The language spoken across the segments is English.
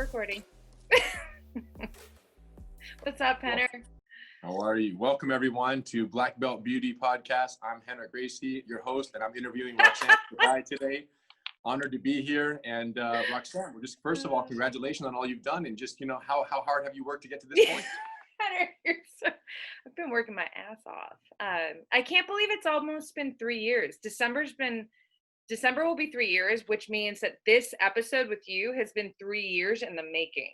recording. What's up, Rener? How are you? Welcome everyone to Black Belt Beauty Podcast. I'm Rener Gracie, your host, and I'm interviewing Roxanne today. Honored to be here. And Roxanne, we're just first of all, congratulations on all you've done, and just how hard have you worked to get to this point? I've been working my ass off. I can't believe it's almost been 3 years. December will be 3 years, which means that this episode with you has been 3 years in the making.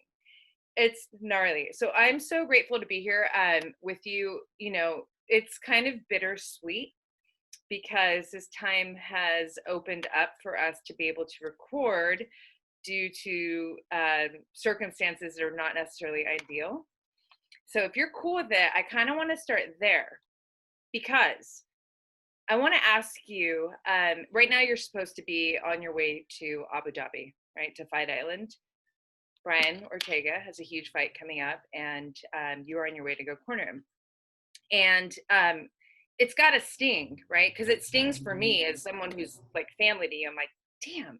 It's gnarly. So I'm so grateful to be here with you. You know, it's kind of bittersweet because this time has opened up for us to be able to record due to circumstances that are not necessarily ideal. So if you're cool with it, I kind of want to start there because I want to ask you, right now you're supposed to be on your way to Abu Dhabi, right, to Fight Island. Brian Ortega has a huge fight coming up, and you are on your way to go corner him. And it's got to sting, right? Because it stings for me as someone who's like family to you. I'm like, damn,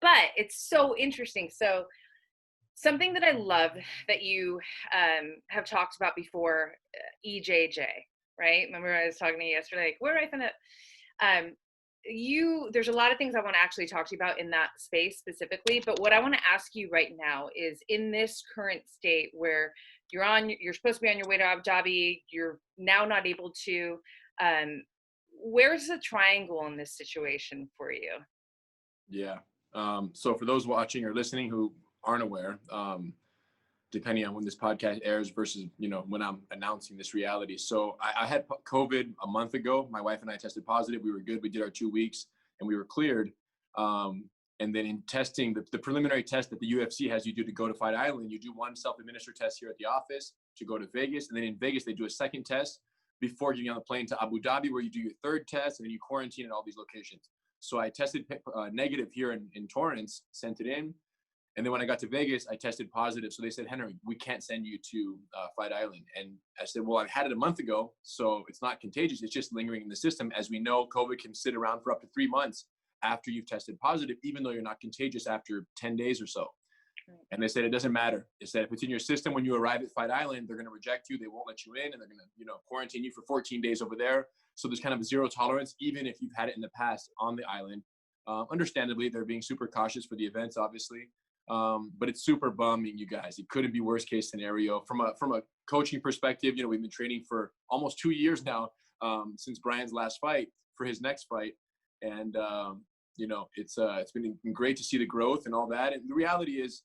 but it's so interesting. So something that I love that you have talked about before, EJJ, right? Remember I was talking to you yesterday, like, where do I find it? There's a lot of things I want to actually talk to you about in that space specifically, but what I want to ask you right now is, in this current state where you're supposed to be on your way to Abu Dhabi, you're now not able to, where's the triangle in this situation for you? Yeah. So for those watching or listening who aren't aware, depending on when this podcast airs versus, when I'm announcing this reality. So I had COVID a month ago. My wife and I tested positive. We were good. We did our 2 weeks and we were cleared. And then in testing, the preliminary test that the UFC has you do to go to Fight Island, you do one self-administered test here at the office to go to Vegas. And then in Vegas, they do a second test before getting on the plane to Abu Dhabi, where you do your third test and then you quarantine at all these locations. So I tested negative here in Torrance, sent it in. And then when I got to Vegas, I tested positive. So they said, Henry, we can't send you to Fight Island. And I said, well, I've had it a month ago, so it's not contagious. It's just lingering in the system. As we know, COVID can sit around for up to 3 months after you've tested positive, even though you're not contagious after 10 days or so. And they said, it doesn't matter. They said, if it's in your system when you arrive at Fight Island, they're going to reject you. They won't let you in, and they're going to, quarantine you for 14 days over there. So there's kind of a zero tolerance, even if you've had it in the past on the island. Understandably, they're being super cautious for the events, obviously. But it's super bumming, you guys. It couldn't be worst case scenario from a coaching perspective. We've been training for almost 2 years now, since Brian's last fight for his next fight. And, it's been great to see the growth and all that. And the reality is,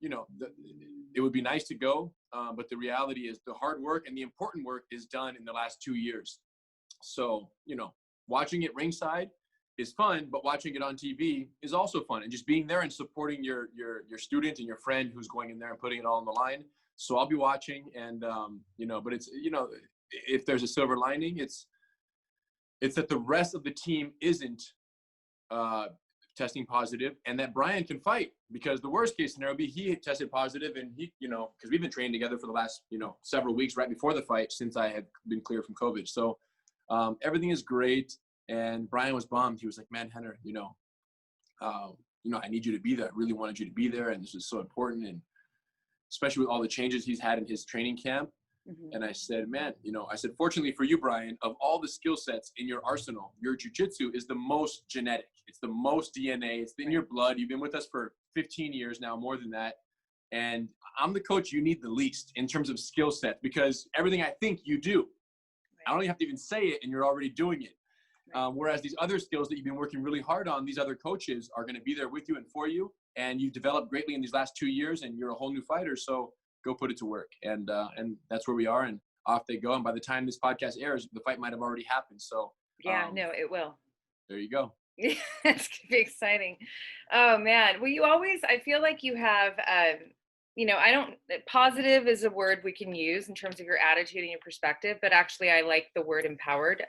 it would be nice to go. But the reality is the hard work and the important work is done in the last 2 years. So, watching it ringside is fun, but watching it on TV is also fun, and just being there and supporting your student and your friend who's going in there and putting it all on the line. So I'll be watching, and but it's if there's a silver lining, it's that the rest of the team isn't testing positive, and that Brian can fight, because the worst case scenario would be he tested positive, and he because we've been training together for the last several weeks right before the fight since I had been cleared from COVID. So everything is great. And Brian was bummed. He was like, man, Rener, I need you to be there. I really wanted you to be there. And this is so important. And especially with all the changes he's had in his training camp. Mm-hmm. And I said, man, fortunately for you, Brian, of all the skill sets in your arsenal, your jiu-jitsu is the most genetic. It's the most DNA. It's in your blood. You've been with us for 15 years now, more than that. And I'm the coach you need the least in terms of skill set, because everything I think you do. I don't even have to even say it, and you're already doing it. Whereas these other skills that you've been working really hard on, these other coaches are going to be there with you and for you. And you've developed greatly in these last 2 years, and you're a whole new fighter. So go put it to work. And that's where we are. And off they go. And by the time this podcast airs, the fight might have already happened. So yeah, no, it will. There you go. It's going to be exciting. Oh, man. Well, I feel like you have, positive is a word we can use in terms of your attitude and your perspective. But actually, I like the word empowered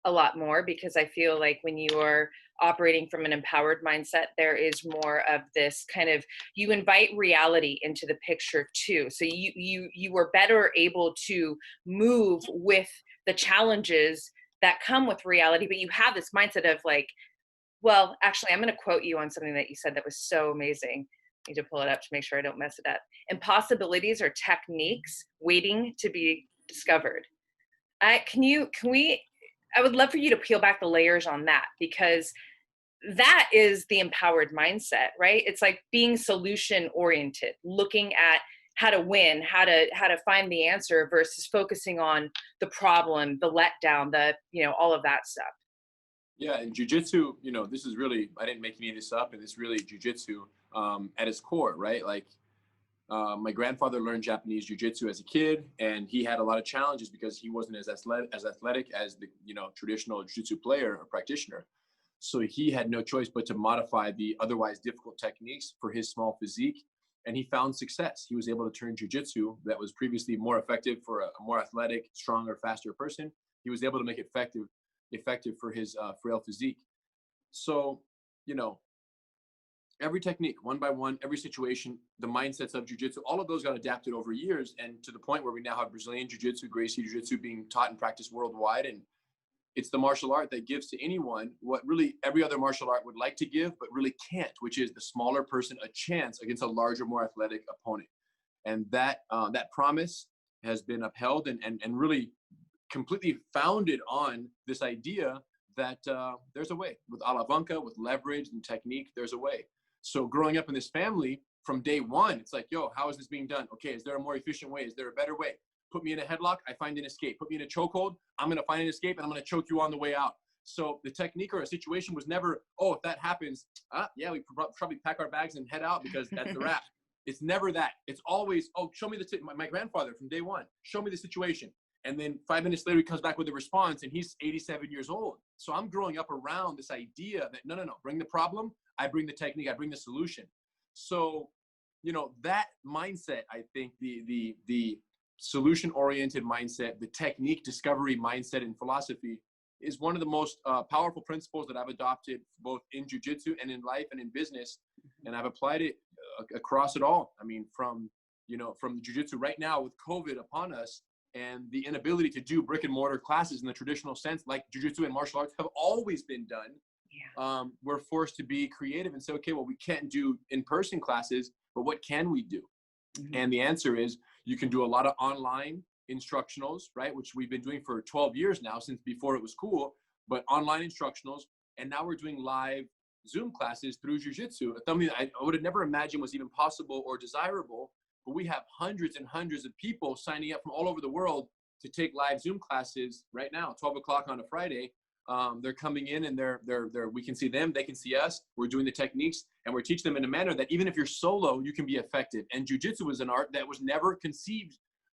a lot more, because I feel like when you are operating from an empowered mindset, there is more of this kind of, you invite reality into the picture too. So you are better able to move with the challenges that come with reality, but you have this mindset of like, well, actually, I'm going to quote you on something that you said that was so amazing. I need to pull it up to make sure I don't mess it up. Impossibilities are techniques waiting to be discovered. I would love for you to peel back the layers on that, because that is the empowered mindset, right? It's like being solution oriented, looking at how to win, how to find the answer versus focusing on the problem, the letdown, all of that stuff. Yeah, and jujitsu, this is really, I didn't make any of this up, and it's really jujitsu at its core, right? Like, my grandfather learned Japanese jiu-jitsu as a kid, and he had a lot of challenges because he wasn't as athletic as the traditional jiu-jitsu player or practitioner. So he had no choice but to modify the otherwise difficult techniques for his small physique, and he found success. He was able to turn jiu-jitsu that was previously more effective for a more athletic, stronger, faster person. He was able to make it effective for his frail physique. So, every technique, one by one, every situation, the mindsets of jiu-jitsu, all of those got adapted over years, and to the point where we now have Brazilian jiu-jitsu, Gracie jiu-jitsu being taught and practiced worldwide. And it's the martial art that gives to anyone what really every other martial art would like to give, but really can't, which is the smaller person a chance against a larger, more athletic opponent. And that promise has been upheld and really completely founded on this idea that there's a way. With alavanca, with leverage and technique, there's a way. So growing up in this family from day one, it's like, yo, how is this being done? Okay, is there a more efficient way? Is there a better way? Put me in a headlock, I find an escape. Put me in a chokehold, I'm gonna find an escape, and I'm gonna choke you on the way out. So the technique or a situation was never, oh, if that happens, yeah, we probably pack our bags and head out because that's the wrap. It's never that. It's always, oh, show me my grandfather from day one, show me the situation. And then 5 minutes later, he comes back with a response, and he's 87 years old. So I'm growing up around this idea that, no, bring the problem, I bring the technique, I bring the solution. So, that mindset, I think the solution-oriented mindset, the technique discovery mindset and philosophy is one of the most powerful principles that I've adopted both in jiu-jitsu and in life and in business. And I've applied it across it all. I mean, from jiu-jitsu right now with COVID upon us, and the inability to do brick and mortar classes in the traditional sense, like jiu-jitsu and martial arts have always been done. Yeah. We're forced to be creative and say, okay, well, we can't do in-person classes, but what can we do? Mm-hmm. And the answer is you can do a lot of online instructionals, right? Which we've been doing for 12 years now, since before it was cool, but online instructionals. And now we're doing live Zoom classes through jiu-jitsu, something that I would have never imagined was even possible or desirable. But we have hundreds and hundreds of people signing up from all over the world to take live Zoom classes right now, 12 o'clock on a Friday. They're coming in and we can see them, they can see us. We're doing the techniques and we're teaching them in a manner that even if you're solo, you can be effective. And jiu-jitsu is an art that was never conceived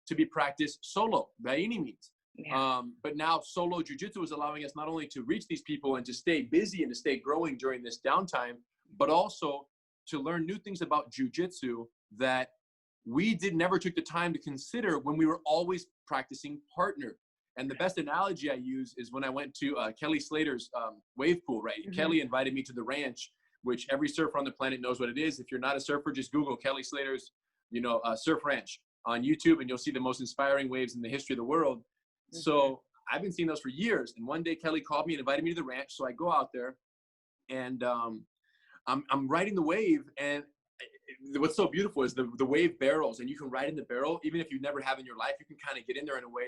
to be practiced solo by any means. Yeah. But now solo jiu-jitsu is allowing us not only to reach these people and to stay busy and to stay growing during this downtime, but also to learn new things about jiu-jitsu that we never took the time to consider when we were always practicing partner. And the best analogy I use is when I went to Kelly Slater's wave pool, right? Mm-hmm. Kelly invited me to the ranch, which every surfer on the planet knows what it is. If you're not a surfer, just Google Kelly Slater's, surf ranch on YouTube, and you'll see the most inspiring waves in the history of the world. Mm-hmm. So I've been seeing those for years. And one day Kelly called me and invited me to the ranch. So I go out there and I'm riding the wave, and what's so beautiful is the wave barrels, and you can ride in the barrel even if you never have in your life. You can kind of get in there in a way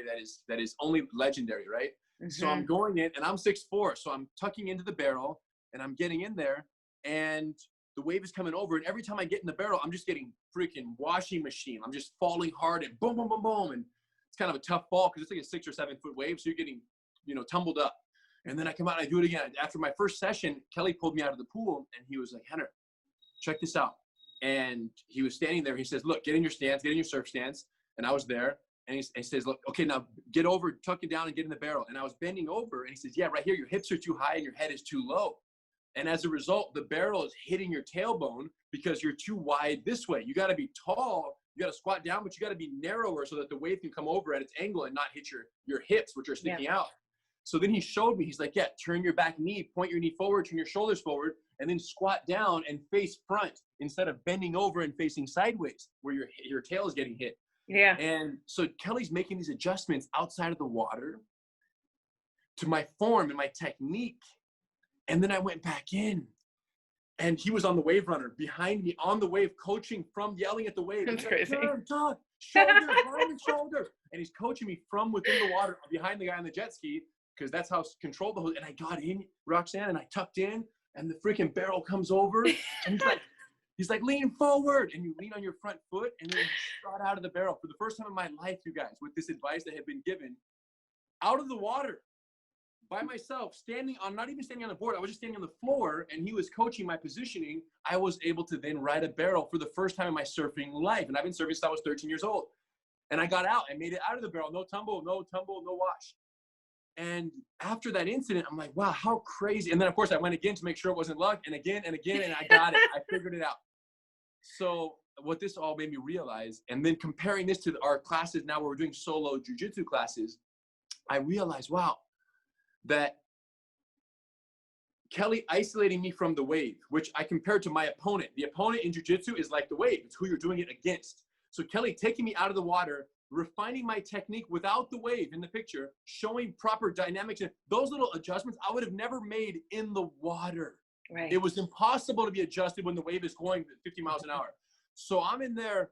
that is only legendary, right? Mm-hmm. So I'm going in, and I'm 6'4", so I'm tucking into the barrel and I'm getting in there, and the wave is coming over, and every time I get in the barrel, I'm just getting freaking washing machine. I'm just falling hard and boom, boom, boom, boom, and it's kind of a tough fall because it's like a 6 or 7 foot wave, so you're getting tumbled up. And then I come out and I do it again. After my first session, Kelly pulled me out of the pool and he was like, Rener, check this out. And he was standing there. He says, look, get in your stance, get in your surf stance. And I was there. And he says, look, okay, now get over, tuck it down and get in the barrel. And I was bending over. And he says, yeah, right here, your hips are too high and your head is too low. And as a result, the barrel is hitting your tailbone because you're too wide this way. You got to be tall. You got to squat down, but you got to be narrower so that the wave can come over at its angle and not hit your hips, which are sticking out. So then he showed me, he's like, yeah, turn your back knee, point your knee forward, turn your shoulders forward, and then squat down and face front instead of bending over and facing sideways where your tail is getting hit. Yeah. And so Kelly's making these adjustments outside of the water to my form and my technique. And then I went back in, and he was on the wave runner behind me on the wave, coaching from yelling at the wave. That's He's crazy. like, turn, shoulder, behind the shoulder. And he's coaching me from within the water behind the guy on the jet ski, because that's how controlled the whole. And I got in, Roxanne, and I tucked in, and the freaking barrel comes over, and he's like, lean forward, and you lean on your front foot, and then you shot out of the barrel for the first time in my life, you guys, with this advice that had been given, out of the water by myself, not even standing on the board. I was just standing on the floor, and he was coaching my positioning. I was able to then ride a barrel for the first time in my surfing life. And I've been surfing since I was 13 years old. And I got out and made it out of the barrel. No tumble, no wash. And after that incident, I'm like, wow, how crazy. And then, of course, I went again to make sure it wasn't luck, and again, and I got it. I figured it out. So what this all made me realize, and then comparing this to our classes now where we're doing solo jiu-jitsu classes, I realized, wow, that Kelly isolating me from the wave, which I compared to my opponent. The opponent in jiu-jitsu is like the wave. It's who you're doing it against. So Kelly taking me out of the water, refining my technique without the wave in the picture, showing proper dynamics. And those little adjustments I would have never made in the water. Right. It was impossible to be adjusted when the wave is going 50 miles an hour. So I'm in there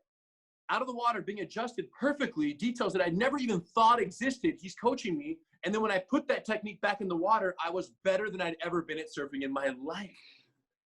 out of the water being adjusted perfectly, details that I never even thought existed. He's coaching me. And then when I put that technique back in the water, I was better than I'd ever been at surfing in my life.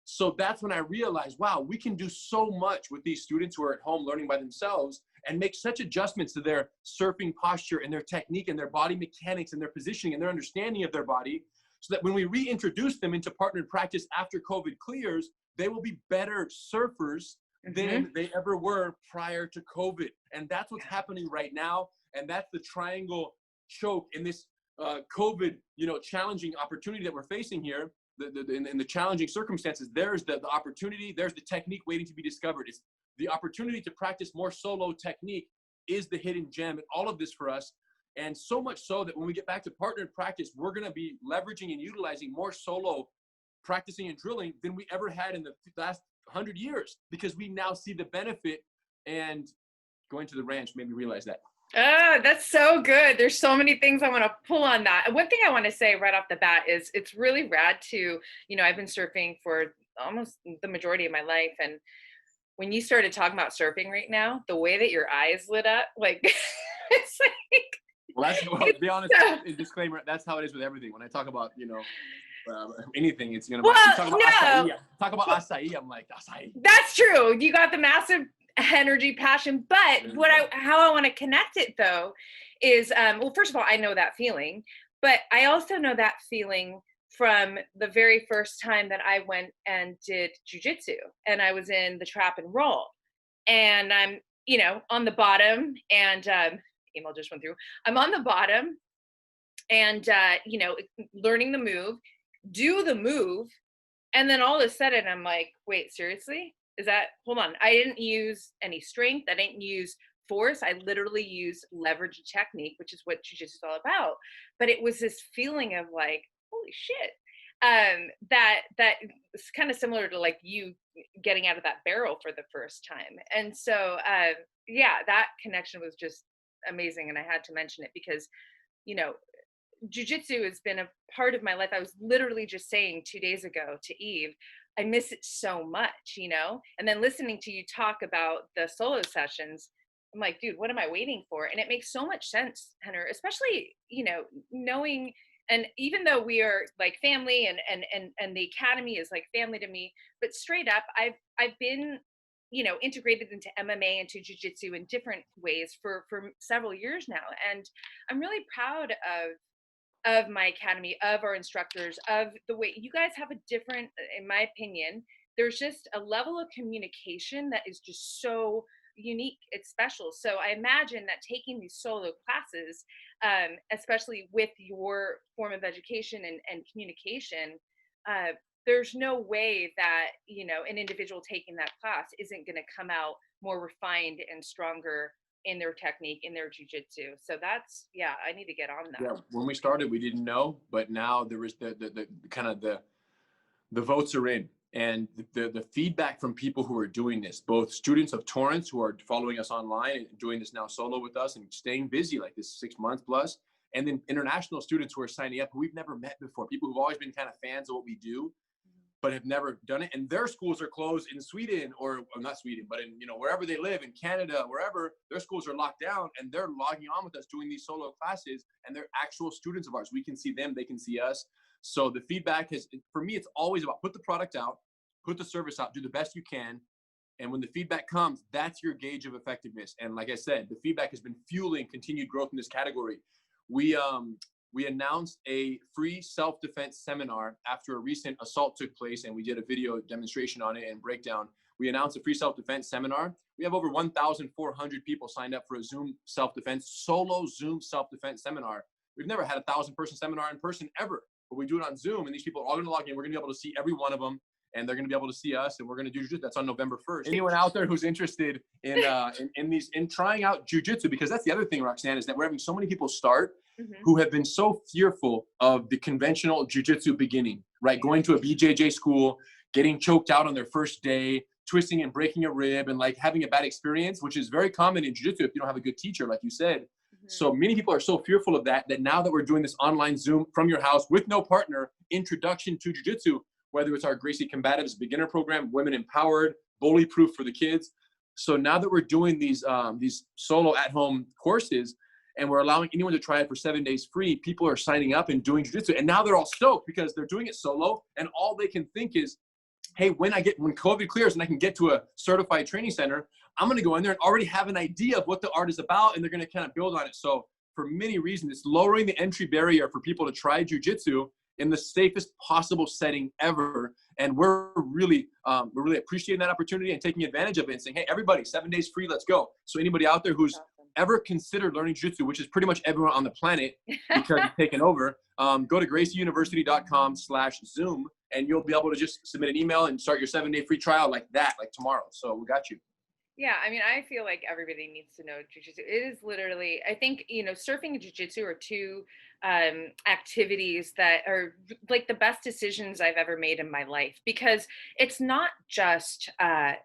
So that's when I realized, wow, we can do so much with these students who are at home learning by themselves and make such adjustments to their surfing posture and their technique and their body mechanics and their positioning and their understanding of their body, so that when we reintroduce them into partnered practice after COVID clears, they will be better surfers than they ever were prior to COVID. And that's what's happening right now. And that's the triangle choke in this COVID, challenging opportunity that we're facing here. In the challenging circumstances, there's the opportunity, there's the technique waiting to be discovered. It's the opportunity to practice more solo technique is the hidden gem in all of this for us. And so much so that when we get back to partnered practice, we're going to be leveraging and utilizing more solo practicing and drilling than we ever had in the last 100 years, because we now see the benefit. And going to the ranch made me realize that. Oh, that's so good. There's so many things I want to pull on that. One thing I want to say right off the bat is it's really rad to, I've been surfing for almost the majority of my life. And when you started talking about surfing right now, the way that your eyes lit up, like, it's like. Well, to be honest, disclaimer, that's how it is with everything. When I talk about, anything, it's going to be, talk about acai, I'm like, acai. That's true. You got the massive energy, passion, but how I want to connect it though is, well, first of all, I know that feeling, but I also know that feeling from the very first time that I went and did jiu-jitsu, and I was in the trap and roll, and I'm, on the bottom, and email just went through. I'm on the bottom, and learning the move, do the move, and then all of a sudden I'm like, wait, seriously? Hold on. I didn't use any strength. I didn't use force. I literally used leverage technique, which is what jiu-jitsu is all about. But it was this feeling of like, holy shit. That is kind of similar to like you getting out of that barrel for the first time. And so, that connection was just amazing. And I had to mention it because, jiu-jitsu has been a part of my life. I was literally just saying 2 days ago to Eve, I miss it so much, and then listening to you talk about the solo sessions, I'm like, dude, what am I waiting for? And it makes so much sense, Henner, especially, knowing, and even though we are like family and the academy is like family to me, but straight up, I've been, integrated into MMA and to jiu-jitsu in different ways for several years now. And I'm really proud of my academy, of our instructors, of the way you guys have a different, in my opinion, there's just a level of communication that is just so unique. It's special. So I imagine that taking these solo classes, especially with your form of education and communication, there's no way that, an individual taking that class isn't going to come out more refined and stronger in their technique, in their jiu-jitsu. So that's, I need to get on that. Yeah, when we started, we didn't know, but now there was the kind of the votes are in, and the feedback from people who are doing this, both students of Torrance who are following us online and doing this now solo with us and staying busy like this 6 months plus, And then international students who are signing up who we've never met before, people who've always been kind of fans of what we do, but have never done it. And their schools are closed in Sweden, or not Sweden, but in, wherever they live, in Canada, wherever, their schools are locked down, and they're logging on with us doing these solo classes, and they're actual students of ours. We can see them, they can see us. So the feedback for me, it's always about put the product out, put the service out, do the best you can. And when the feedback comes, that's your gauge of effectiveness. And like I said, the feedback has been fueling continued growth in this category. We announced a free self-defense seminar after a recent assault took place, and we did a video demonstration on it and breakdown. We announced a free self-defense seminar. We have over 1,400 people signed up for a Zoom solo Zoom self-defense seminar. We've never had a 1,000-person seminar in person ever, but we do it on Zoom, and these people are all gonna log in. We're gonna be able to see every one of them, and they're going to be able to see us, and we're going to do jiu-jitsu. That's on November 1st. Anyone out there who's interested in trying out jiu-jitsu, because that's the other thing, Roxanne, is that we're having so many people start who have been so fearful of the conventional jiu-jitsu beginning, right? Going to a BJJ school, getting choked out on their first day, twisting and breaking a rib, and like having a bad experience, which is very common in jiu-jitsu if you don't have a good teacher, like you said. So many people are so fearful of that now that we're doing this online Zoom from your house with no partner introduction to jiu-jitsu, whether it's our Gracie Combatives beginner program, Women Empowered, Bully Proof for the kids. So now that we're doing these solo at-home courses, and we're allowing anyone to try it for 7 days free, people are signing up and doing jiu-jitsu. And now they're all stoked because they're doing it solo, and all they can think is, hey, when COVID clears and I can get to a certified training center, I'm going to go in there and already have an idea of what the art is about, and they're going to kind of build on it. So for many reasons, it's lowering the entry barrier for people to try jiu-jitsu in the safest possible setting ever. And we're really appreciating that opportunity and taking advantage of it and saying, hey, everybody, 7 days free, let's go. So anybody out there who's ever considered learning jiu-jitsu, which is pretty much everyone on the planet because it's taken over, go to gracieuniversity.com/Zoom, and you'll be able to just submit an email and start your 7-day free trial like tomorrow. So we got you. Yeah, I mean, I feel like everybody needs to know jiu-jitsu. It is literally, I think, surfing and jiu-jitsu are two activities that are like the best decisions I've ever made in my life, because it's not just the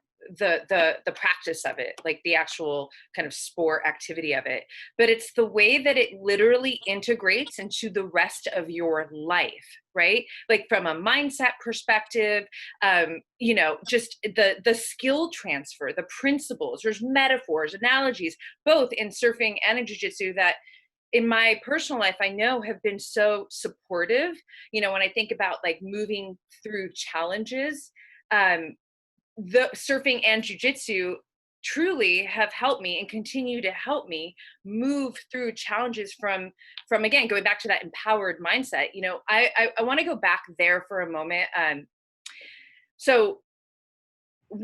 practice of it, like the actual kind of sport activity of it, but it's the way that it literally integrates into the rest of your life, right? Like from a mindset perspective, just the skill transfer, the principles, there's metaphors, analogies, both in surfing and in jiu-jitsu that in my personal life, I know have been so supportive. When I think about like moving through challenges, the surfing and jiu-jitsu truly have helped me and continue to help me move through challenges from again, going back to that empowered mindset. I want to go back there for a moment. So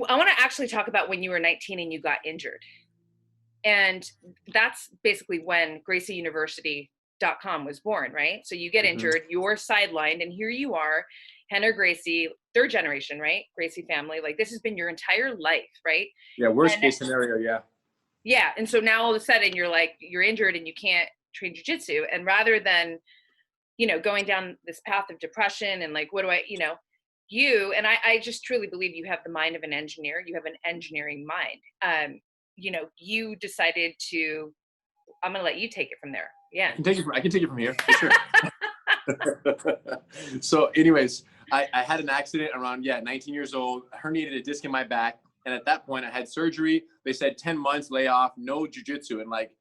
I want to actually talk about when you were 19 and you got injured. And that's basically when GracieUniversity.com was born, right? So you get injured, you're sidelined, and here you are, Rener Gracie, third generation, right? Gracie family. Like this has been your entire life, right? Yeah, worst case scenario, yeah. Yeah, and so now all of a sudden you're injured and you can't train jiu-jitsu. And rather than, going down this path of depression and like, what do I, I just truly believe you have the mind of an engineer. You have an engineering mind. You decided to, I'm going to let you take it from there. Yeah. I can take it from here. For sure. So anyways, I had an accident around, 19 years old, herniated a disc in my back. And at that point I had surgery. They said 10 months layoff, no jiu-jitsu. And like,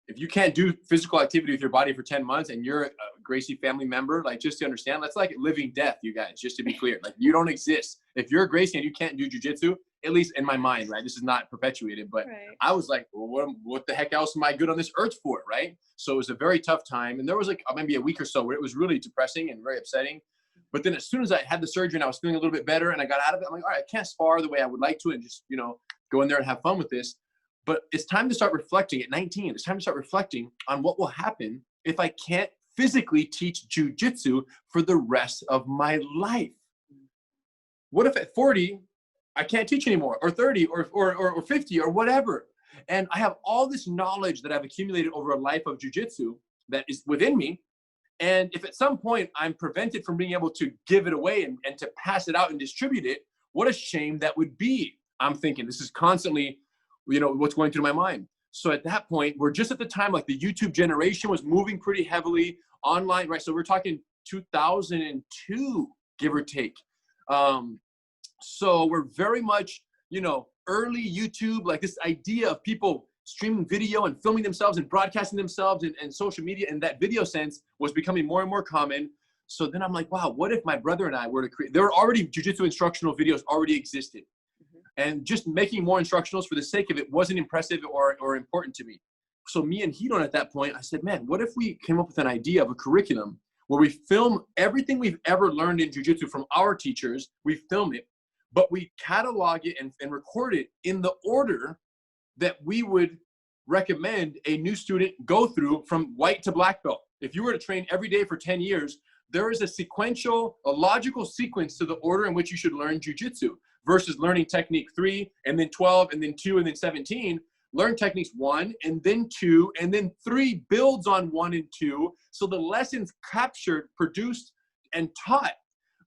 if you can't do physical activity with your body for 10 months and you're a Gracie family member, like just to understand, that's like living death, you guys, just to be clear. Like you don't exist. If you're a Gracie and you can't do jiu-jitsu, at least in my mind, right? This is not perpetuated, but right. I was like, well, what the heck else am I good on this earth for, right? So it was a very tough time. And there was like maybe a week or so where it was really depressing and very upsetting. But then as soon as I had the surgery and I was feeling a little bit better and I got out of it, I'm like, all right, I can't spar the way I would like to and just, go in there and have fun with this. But it's time to start reflecting at 19. It's time to start reflecting on what will happen if I can't physically teach jiu-jitsu for the rest of my life. What if at 40, I can't teach anymore, or 30 or 50 or whatever. And I have all this knowledge that I've accumulated over a life of jiu-jitsu that is within me. And if at some point I'm prevented from being able to give it away and to pass it out and distribute it, what a shame that would be. I'm thinking this is constantly, what's going through my mind. So at that point, we're just at the time, like the YouTube generation was moving pretty heavily online, right? So we're talking 2002, give or take. So we're very much, early YouTube, like this idea of people streaming video and filming themselves and broadcasting themselves and social media in that video sense was becoming more and more common. So then I'm like, wow, what if my brother and I were to create, there were already jiu-jitsu instructional videos already existed. And just making more instructionals for the sake of it wasn't impressive or important to me. So me and Hedon at that point, I said, man, what if we came up with an idea of a curriculum where we film everything we've ever learned in jiu-jitsu from our teachers, we film it, but we catalog it and record it in the order that we would recommend a new student go through from white to black belt. If you were to train every day for 10 years, there is a logical sequence to the order in which you should learn jiu-jitsu versus learning technique 3 and then 12 and then 2 and then 17. Learn techniques 1 and then 2 and then 3 builds on 1 and 2. So the lessons captured, produced, and taught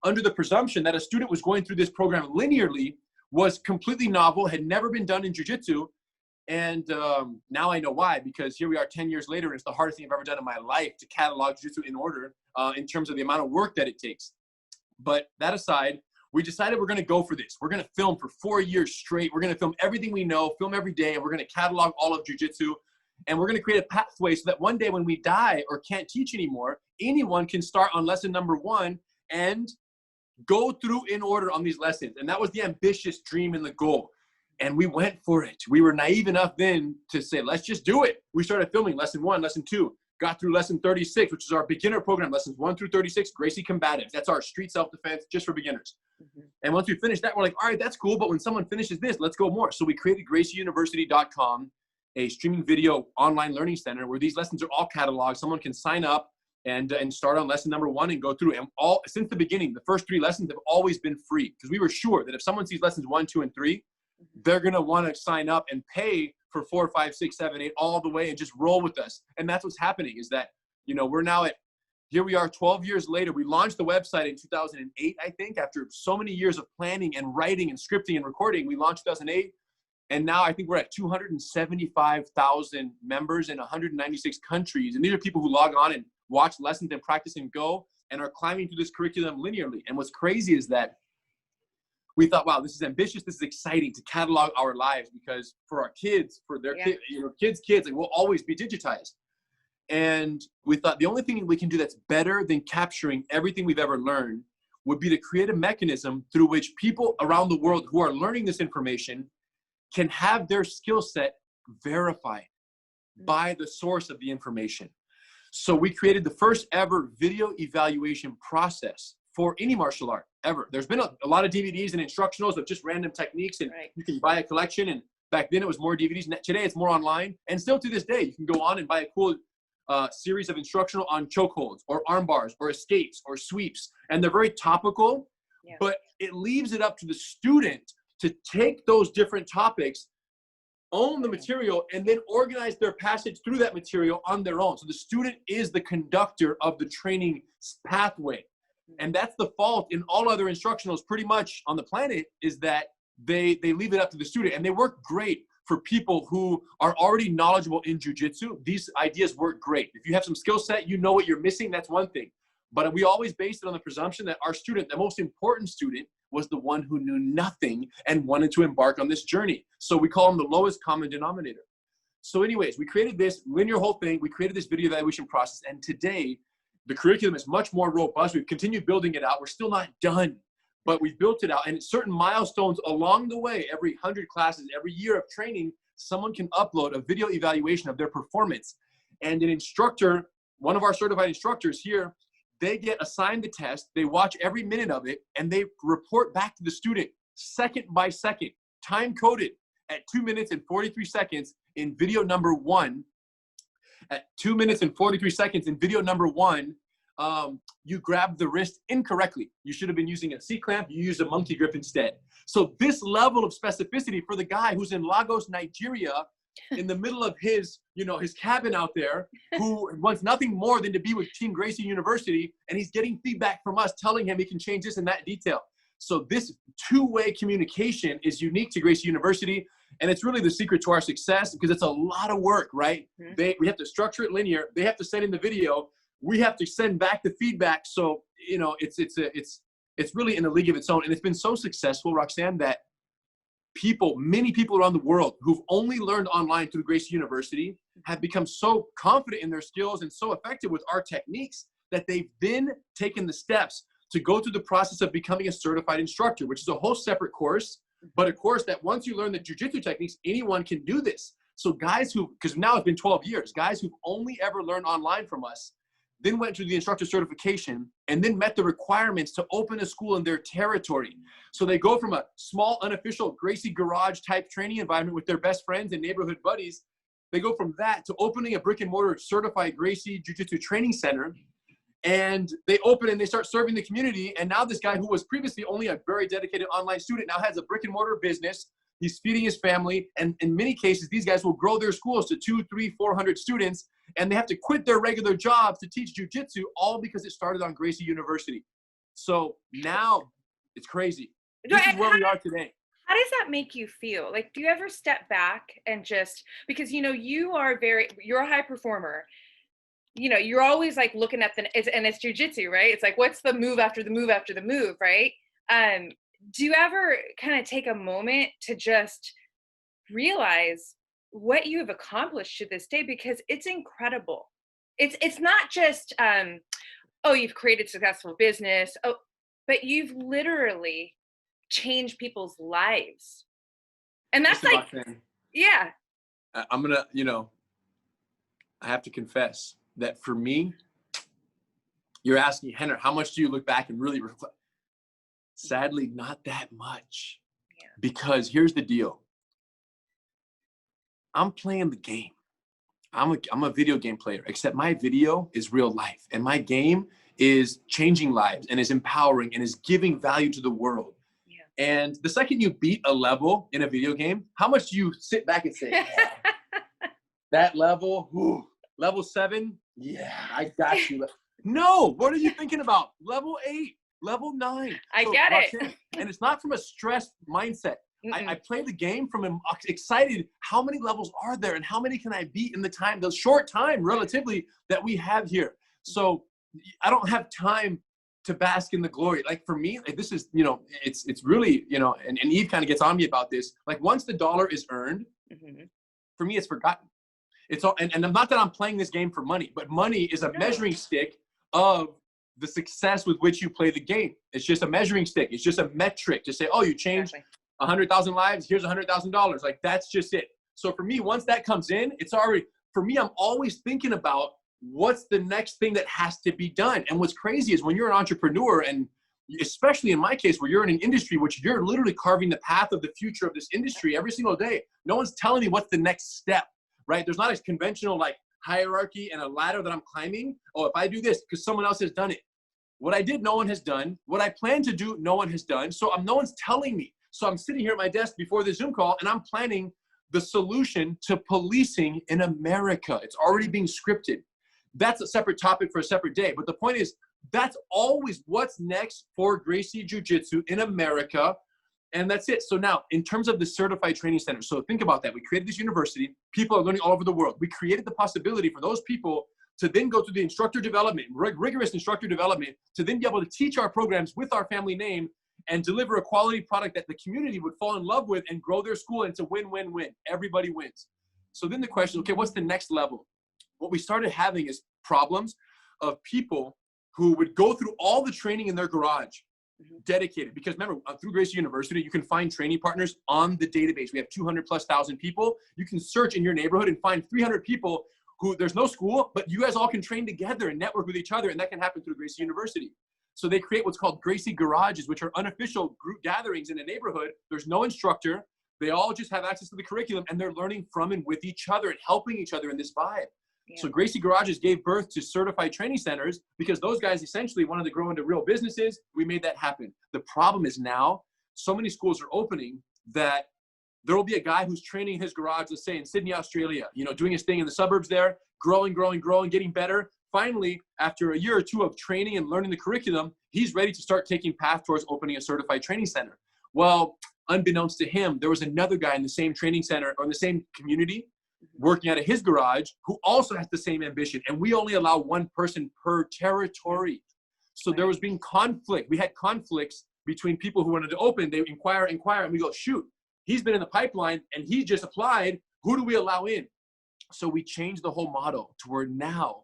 under the presumption that a student was going through this program linearly was completely novel, had never been done in jiu-jitsu. And now I know why, because here we are 10 years later, and it's the hardest thing I've ever done in my life to catalog jiu-jitsu in order in terms of the amount of work that it takes. But that aside, we decided we're going to go for this. We're going to film for 4 years straight. We're going to film everything we know, film every day, and we're going to catalog all of jiu-jitsu. And we're going to create a pathway so that one day when we die or can't teach anymore, anyone can start on lesson number 1 and go through in order on these lessons. And that was the ambitious dream and the goal. And we went for it. We were naive enough then to say, let's just do it. We started filming lesson 1, lesson 2, got through lesson 36, which is our beginner program, lessons 1 through 36, Gracie Combatives. That's our street self-defense just for beginners. And once we finished that, we're like, all right, that's cool. But when someone finishes this, let's go more. So we created GracieUniversity.com, a streaming video online learning center where these lessons are all cataloged. Someone can sign up and start on lesson number 1 and go through. And since the beginning, the first 3 lessons have always been free because we were sure that if someone sees lessons 1, 2, and 3, they're going to want to sign up and pay for 4, 5, 6, 7, 8 all the way and just roll with us. And that's what's happening is that, we're now here we are 12 years later. We launched the website in 2008, I think, after so many years of planning and writing and scripting and recording. We launched 2008. And now I think we're at 275,000 members in 196 countries. And these are people who log on and watch lessons and practice and go and are climbing through this curriculum linearly. And what's crazy is that we thought, wow, this is ambitious. This is exciting to catalog our lives because for our kids, for their kids, like we'll always be digitized. And we thought the only thing we can do that's better than capturing everything we've ever learned would be to create a mechanism through which people around the world who are learning this information can have their skill set verified by the source of the information. So we created the first ever video evaluation process for any martial art ever. There's been a lot of DVDs and instructionals of just random techniques, and you can buy a collection. And back then it was more DVDs. Today it's more online. And still to this day, you can go on and buy a cool series of instructional on chokeholds or arm bars or escapes or sweeps. And they're very topical, but it leaves it up to the student to take those different topics, own the material, and then organize their passage through that material on their own. So the student is the conductor of the training pathway. And that's the fault in all other instructionals pretty much on the planet is that they leave it up to the student. And they work great for people who are already knowledgeable in jiu-jitsu. These ideas work great. If you have some skill set, you know what you're missing, that's one thing. But we always based it on the presumption that our student, the most important student, was the one who knew nothing and wanted to embark on this journey. So we call them the lowest common denominator. So anyways, we created this linear whole thing. We created this video evaluation process. And today, the curriculum is much more robust. We've continued building it out. We're still not done, but we've built it out. And certain milestones along the way, every 100 classes, every year of training, someone can upload a video evaluation of their performance. And an instructor, one of our certified instructors here, they get assigned the test, they watch every minute of it, and they report back to the student second by second, time coded at 2 minutes and 43 seconds in video number 1. At 2 minutes and 43 seconds in video number 1, you grabbed the wrist incorrectly. You should have been using a C-clamp, you used a monkey grip instead. So this level of specificity for the guy who's in Lagos, Nigeria, in the middle of his cabin out there, who wants nothing more than to be with Team Gracie University, and he's getting feedback from us telling him he can change this and that detail. So this two-way communication is unique to Gracie University. And it's really the secret to our success because it's a lot of work, right? We have to structure it linear. They have to send in the video. We have to send back the feedback. So, you know, it's really in a league of its own. And it's been so successful, Roxanne, that many people around the world who've only learned online through Gracie University have become so confident in their skills and so effective with our techniques that they've then taken the steps to go through the process of becoming a certified instructor, which is a whole separate course, but a course that once you learn the jiu-jitsu techniques, anyone can do this. So guys because now it's been 12 years, guys who've only ever learned online from us, then went through the instructor certification and then met the requirements to open a school in their territory. So they go from a small, unofficial Gracie garage type training environment with their best friends and neighborhood buddies. They go from that to opening a brick and mortar certified Gracie Jiu-Jitsu training center. And they open and they start serving the community. And now this guy who was previously only a very dedicated online student now has a brick and mortar business. He's feeding his family. And in many cases, these guys will grow their schools to 200, 300, 400 students. And they have to quit their regular jobs to teach jiu-jitsu, all because it started on Gracie University. So now it's crazy. This is where we are today. How does that make you feel? Like, do you ever step back and just, because, you know, you're a high performer. You know, you're always like looking at and it's jiu-jitsu, right? It's like, what's the move after the move after the move, right? Do you ever kind of take a moment to just realize what you have accomplished to this day? Because it's incredible. It's not just, oh, you've created successful business, but you've literally changed people's lives. And that's like, yeah. I'm going to, you know, I have to confess that for me, you're asking, Henner, how much do you look back and really reflect? Sadly, not that much. Yeah. Because here's the deal. I'm playing the game. I'm a video game player, except my video is real life. And my game is changing lives and is empowering and is giving value to the world. Yeah. And the second you beat a level in a video game, how much do you sit back and say, yeah, that level, whew, level 7? Yeah, I got you. No, what are you thinking about? Level 8, level 9. I get it. And it's not from a stressed mindset. I play the game from an excited, how many levels are there and how many can I beat in the short time relatively that we have here. So I don't have time to bask in the glory. Like for me, like this is, you know, it's really, you know, and Eve kind of gets on me about this. Like once the dollar is earned, for me, it's forgotten. It's all, and not that I'm playing this game for money, but money is a measuring stick of the success with which you play the game. It's just a measuring stick. It's just a metric to say, oh, you changed 100,000 lives. Here's $100,000. Like that's just it. So for me, once that comes in, it's already, for me, I'm always thinking about what's the next thing that has to be done. And what's crazy is when you're an entrepreneur, and especially in my case, where you're in an industry, which you're literally carving the path of the future of this industry every single day. No one's telling me what's the next step, right? There's not a conventional like hierarchy and a ladder that I'm climbing. Oh, if I do this because someone else has done it. What I did, no one has done. What I plan to do, no one has done. So no one's telling me. So I'm sitting here at my desk before the Zoom call and I'm planning the solution to policing in America. It's already being scripted. That's a separate topic for a separate day. But the point is, that's always what's next for Gracie Jiu-Jitsu in America. And that's it. So now, in terms of the certified training center, so think about that. We created this university. People are learning all over the world. We created the possibility for those people to then go through the instructor development, rigorous instructor development, to then be able to teach our programs with our family name and deliver a quality product that the community would fall in love with and grow their school. And it's a win-win-win. Everybody wins. So then the question, okay, what's the next level? What we started having is problems of people who would go through all the training in their garage, dedicated. Because remember, through Gracie University, you can find training partners on the database. We have 200,000+ people. You can search in your neighborhood and find 300 people who there's no school, but you guys all can train together and network with each other. And that can happen through Gracie University. So they create what's called Gracie garages, which are unofficial group gatherings in a neighborhood. There's no instructor. They all just have access to the curriculum and they're learning from and with each other and helping each other in this vibe. Yeah. So Gracie garages gave birth to certified training centers because those guys essentially wanted to grow into real businesses. We made that happen. The problem is now so many schools are opening that there will be a guy who's training in his garage, let's say in Sydney, Australia, you know, doing his thing in the suburbs there, growing, getting better. finally, after a year or two of training and learning the curriculum, he's ready to start taking path towards opening a certified training center. Well, unbeknownst to him, there was another guy in the same training center or in the same community working out of his garage who also has the same ambition. And we only allow one person per territory. So there was being conflict. We had conflicts between people who wanted to open. They inquire, and we go, shoot, he's been in the pipeline and he just applied. Who do we allow in? So we changed the whole model to where now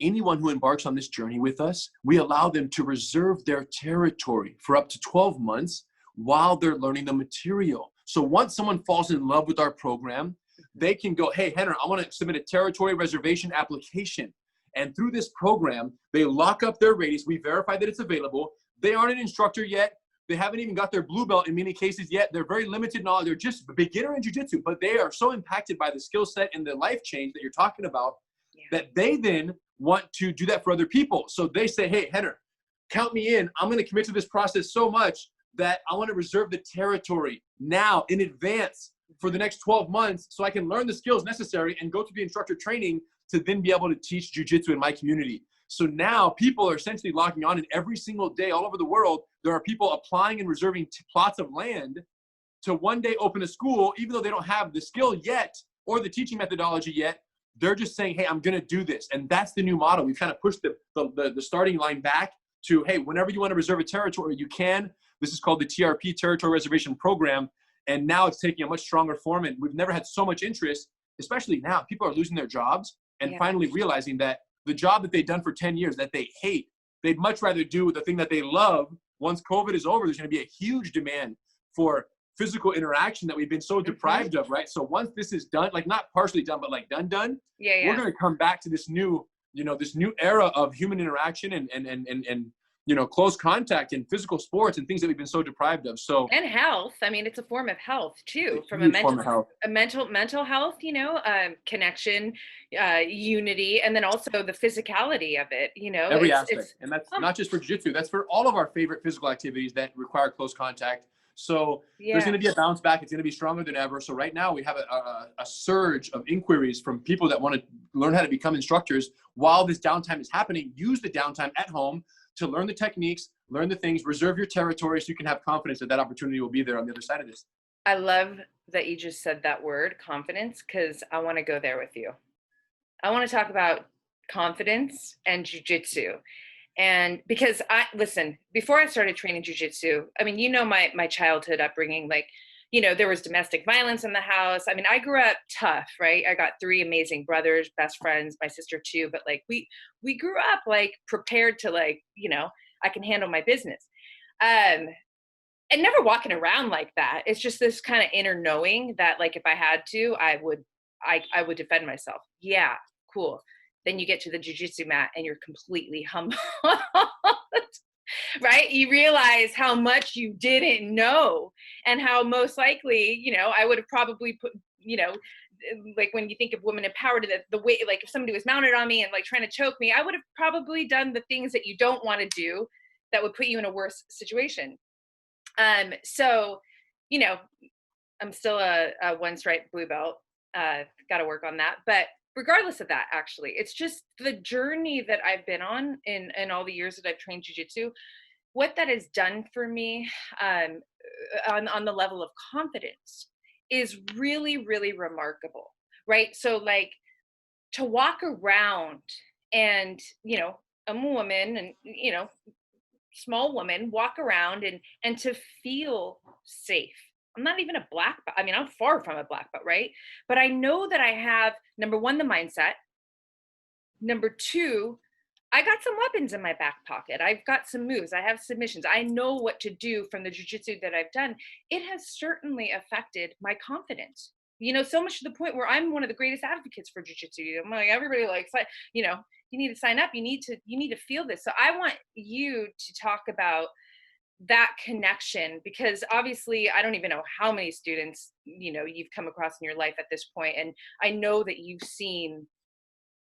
anyone who embarks on this journey with us, we allow them to reserve their territory for up to 12 months while they're learning the material. So once someone falls in love with our program, they can go, hey, Rener, I want to submit a territory reservation application. And through this program, they lock up their radius. We verify that it's available. They aren't an instructor yet. They haven't even got their blue belt in many cases yet. They're very limited knowledge. They're just a beginner in jiu-jitsu, but they are so impacted by the skill set and the life change that you're talking about that they then want to do that for other people. So they say, hey, Rener, count me in. I'm going to commit to this process so much that I want to reserve the territory now in advance for the next 12 months so I can learn the skills necessary and go through the instructor training to then be able to teach jiu-jitsu in my community. So now people are essentially logging on, and every single day all over the world, there are people applying and reserving plots of land to one day open a school, even though they don't have the skill yet or the teaching methodology yet. They're just saying, hey, I'm going to do this. And that's the new model. We've kind of pushed the starting line back to, hey, whenever you want to reserve a territory, you can. This is called the TRP, Territory Reservation Program. And now it's taking a much stronger form. And we've never had so much interest, especially now. People are losing their jobs and finally realizing that the job that they've done for 10 years that they hate, they'd much rather do the thing that they love. Once COVID is over, there's going to be a huge demand for physical interaction that we've been so deprived of, right? So once this is done, like not partially done, but like done, we're going to come back to this new, this new era of human interaction and close contact and physical sports and things that we've been so deprived of. So and health. I mean, it's a form of health too, from mental health, connection, unity, and then also the physicality of it. Every aspect, and that's not just for jiu-jitsu. That's for all of our favorite physical activities that require close contact. So there's going to be a bounce back. It's going to be stronger than ever. So right now we have a surge of inquiries from people that want to learn how to become instructors while this downtime is happening. Use the downtime at home to learn the techniques, learn the things, reserve your territory so you can have confidence that that opportunity will be there on the other side of this. I love that you just said that word, confidence, because I want to go there with you. I want to talk about confidence and jiu-jitsu. And because listen, before I started training jiu-jitsu, I mean, my childhood upbringing, like, there was domestic violence in the house. I mean, I grew up tough, right? I got 3 amazing brothers, best friends, my sister too. But like, we grew up like prepared to like, I can handle my business. And never walking around like that. It's just this kind of inner knowing that like, if I had to, I would defend myself. Yeah, cool. Then you get to the jiu-jitsu mat and you're completely humbled, right? You realize how much you didn't know and how most likely, I would have probably put, like when you think of women empowered, the way, like if somebody was mounted on me and like trying to choke me, I would have probably done the things that you don't want to do that would put you in a worse situation. So, I'm still a 1-stripe blue belt, got to work on that. But regardless of that, actually, it's just the journey that I've been on in all the years that I've trained jiu-jitsu, what that has done for me on the level of confidence is really, really remarkable, right? So like to walk around and, I'm a woman and, small woman, walk around and to feel safe. I'm not even a black belt. I mean, I'm far from a black belt, right? But I know that I have, number 1, the mindset. Number 2, I got some weapons in my back pocket. I've got some moves. I have submissions. I know what to do from the jiu-jitsu that I've done. It has certainly affected my confidence. So much to the point where I'm one of the greatest advocates for jiu-jitsu. I'm like, everybody likes, you need to sign up. You need to feel this. So I want you to talk about that connection, because obviously I don't even know how many students, you've come across in your life at this point. And I know that you've seen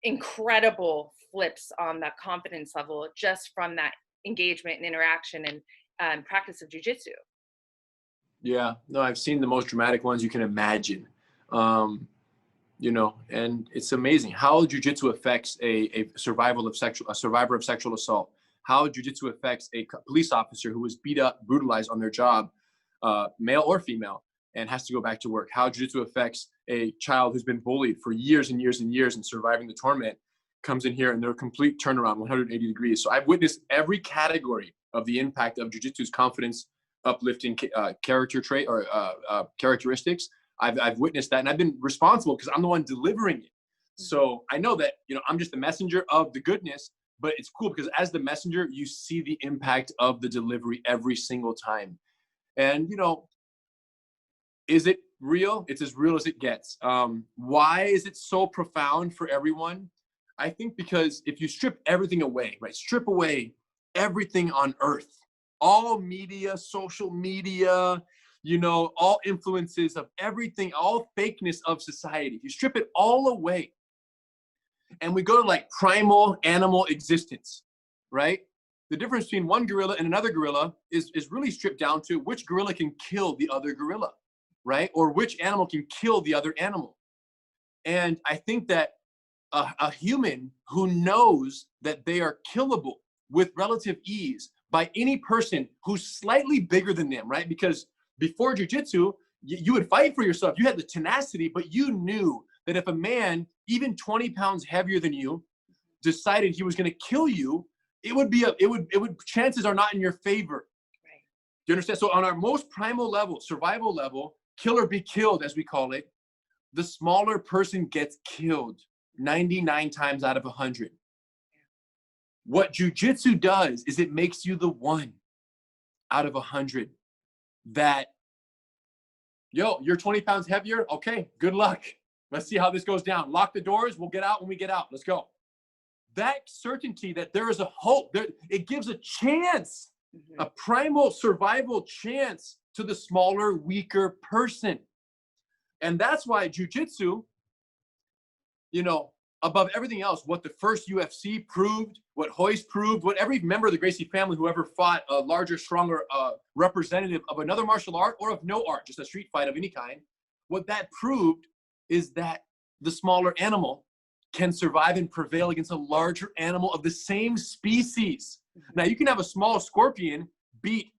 incredible flips on that confidence level just from that engagement and interaction and practice of jiu-jitsu. Yeah, no, I've seen the most dramatic ones you can imagine. you know, and it's amazing how jiu-jitsu affects a survivor of sexual assault, how jiu-jitsu affects a police officer who was beat up, brutalized on their job, male or female, and has to go back to work, how jiu-jitsu affects a child who's been bullied for years and years and years and surviving the torment, comes in here and they're a complete turnaround, 180 degrees. So I've witnessed every category of the impact of jiu-jitsu's confidence uplifting character trait or characteristics. I've witnessed that, and I've been responsible because I'm the one delivering it. So I know that, you know, I'm just the messenger of the goodness, but it's cool because as the messenger, you see the impact of the delivery every single time. And, you know, is it real? It's as real as it gets. Why is it so profound for everyone? I think because if you strip everything away, right? Strip away everything on earth, all media, social media, you know, all influences of everything, all fakeness of society. If you strip it all away and we go to like primal animal existence, right? The difference between one gorilla and another gorilla is really stripped down to which gorilla can kill the other gorilla, right? Or which animal can kill the other animal. And I think that a human who knows that they are killable with relative ease by any person who's slightly bigger than them, right? Because before jiu-jitsu, you would fight for yourself. You had the tenacity, but you knew that if a man, even 20 pounds heavier than you, decided he was going to kill you, chances are not in your favor. Right. Do you understand? So on our most primal level, survival level, kill or be killed, as we call it, the smaller person gets killed 99 times out of 100. What jiu-jitsu does is it makes you the 1 out of 100 that, yo, you're 20 pounds heavier. Okay, good luck. Let's see how this goes down. Lock the doors. We'll get out when we get out. Let's go. That certainty that there is a hope, it gives a chance, a primal survival chance to the smaller, weaker person. And that's why jiu-jitsu, you know, above everything else, what the first UFC proved, what Hoist proved, what every member of the Gracie family who ever fought a larger, stronger representative of another martial art or of no art, just a street fight of any kind, what that proved is that the smaller animal can survive and prevail against a larger animal of the same species. Now, you can have a small scorpion beat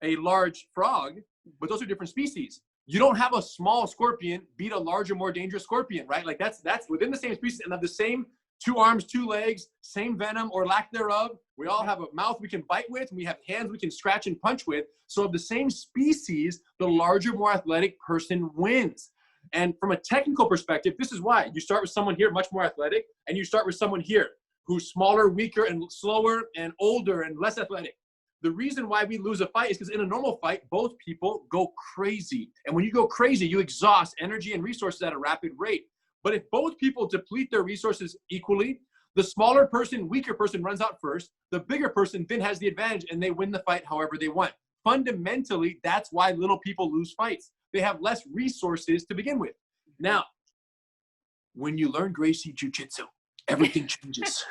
a large frog, but those are different species. You don't have a small scorpion beat a larger, more dangerous scorpion, right? Like that's within the same species and have the same 2 arms, 2 legs, same venom or lack thereof. We all have a mouth we can bite with, and we have hands we can scratch and punch with. So of the same species, the larger, more athletic person wins. And from a technical perspective, this is why you start with someone here much more athletic, and you start with someone here who's smaller, weaker, and slower, and older, and less athletic. The reason why we lose a fight is because in a normal fight, both people go crazy. And when you go crazy, you exhaust energy and resources at a rapid rate. But if both people deplete their resources equally, the smaller person, weaker person runs out first. The bigger person then has the advantage, and they win the fight however they want. Fundamentally, that's why little people lose fights. They have less resources to begin with. Now, when you learn Gracie JiuJitsu, everything changes.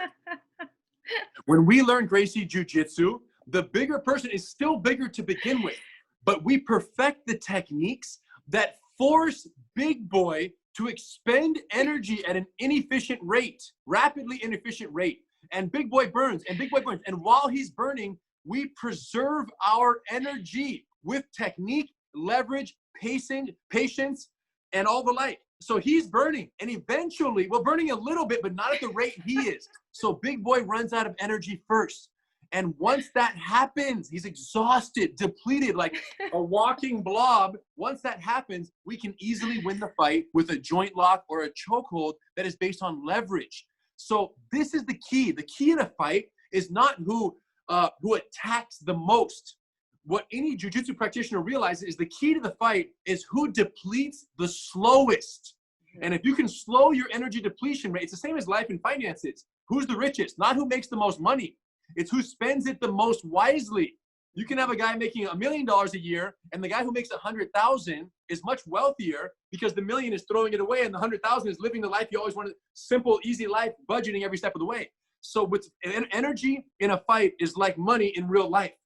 When we learn Gracie JiuJitsu, the bigger person is still bigger to begin with, but we perfect the techniques that force Big Boy to expend energy at an inefficient rate, rapidly inefficient rate. And Big Boy burns, and Big Boy burns. And while he's burning, we preserve our energy with technique, leverage, patience, and all the like. So he's burning, and eventually, well, burning a little bit, but not at the rate he is. So Big Boy runs out of energy first. And once that happens, he's exhausted, depleted, like a walking blob. Once that happens, we can easily win the fight with a joint lock or a chokehold that is based on leverage. So this is the key. The key in a fight is not who attacks the most. What any jiu-jitsu practitioner realizes is the key to the fight is who depletes the slowest. And if you can slow your energy depletion rate, it's the same as life and finances. Who's the richest? Not who makes the most money. It's who spends it the most wisely. You can have a guy making $1 million a year, and the guy who makes 100,000 is much wealthier because the million is throwing it away, and the 100,000 is living the life you always wanted. Simple, easy life, budgeting every step of the way. So with energy in a fight is like money in real life,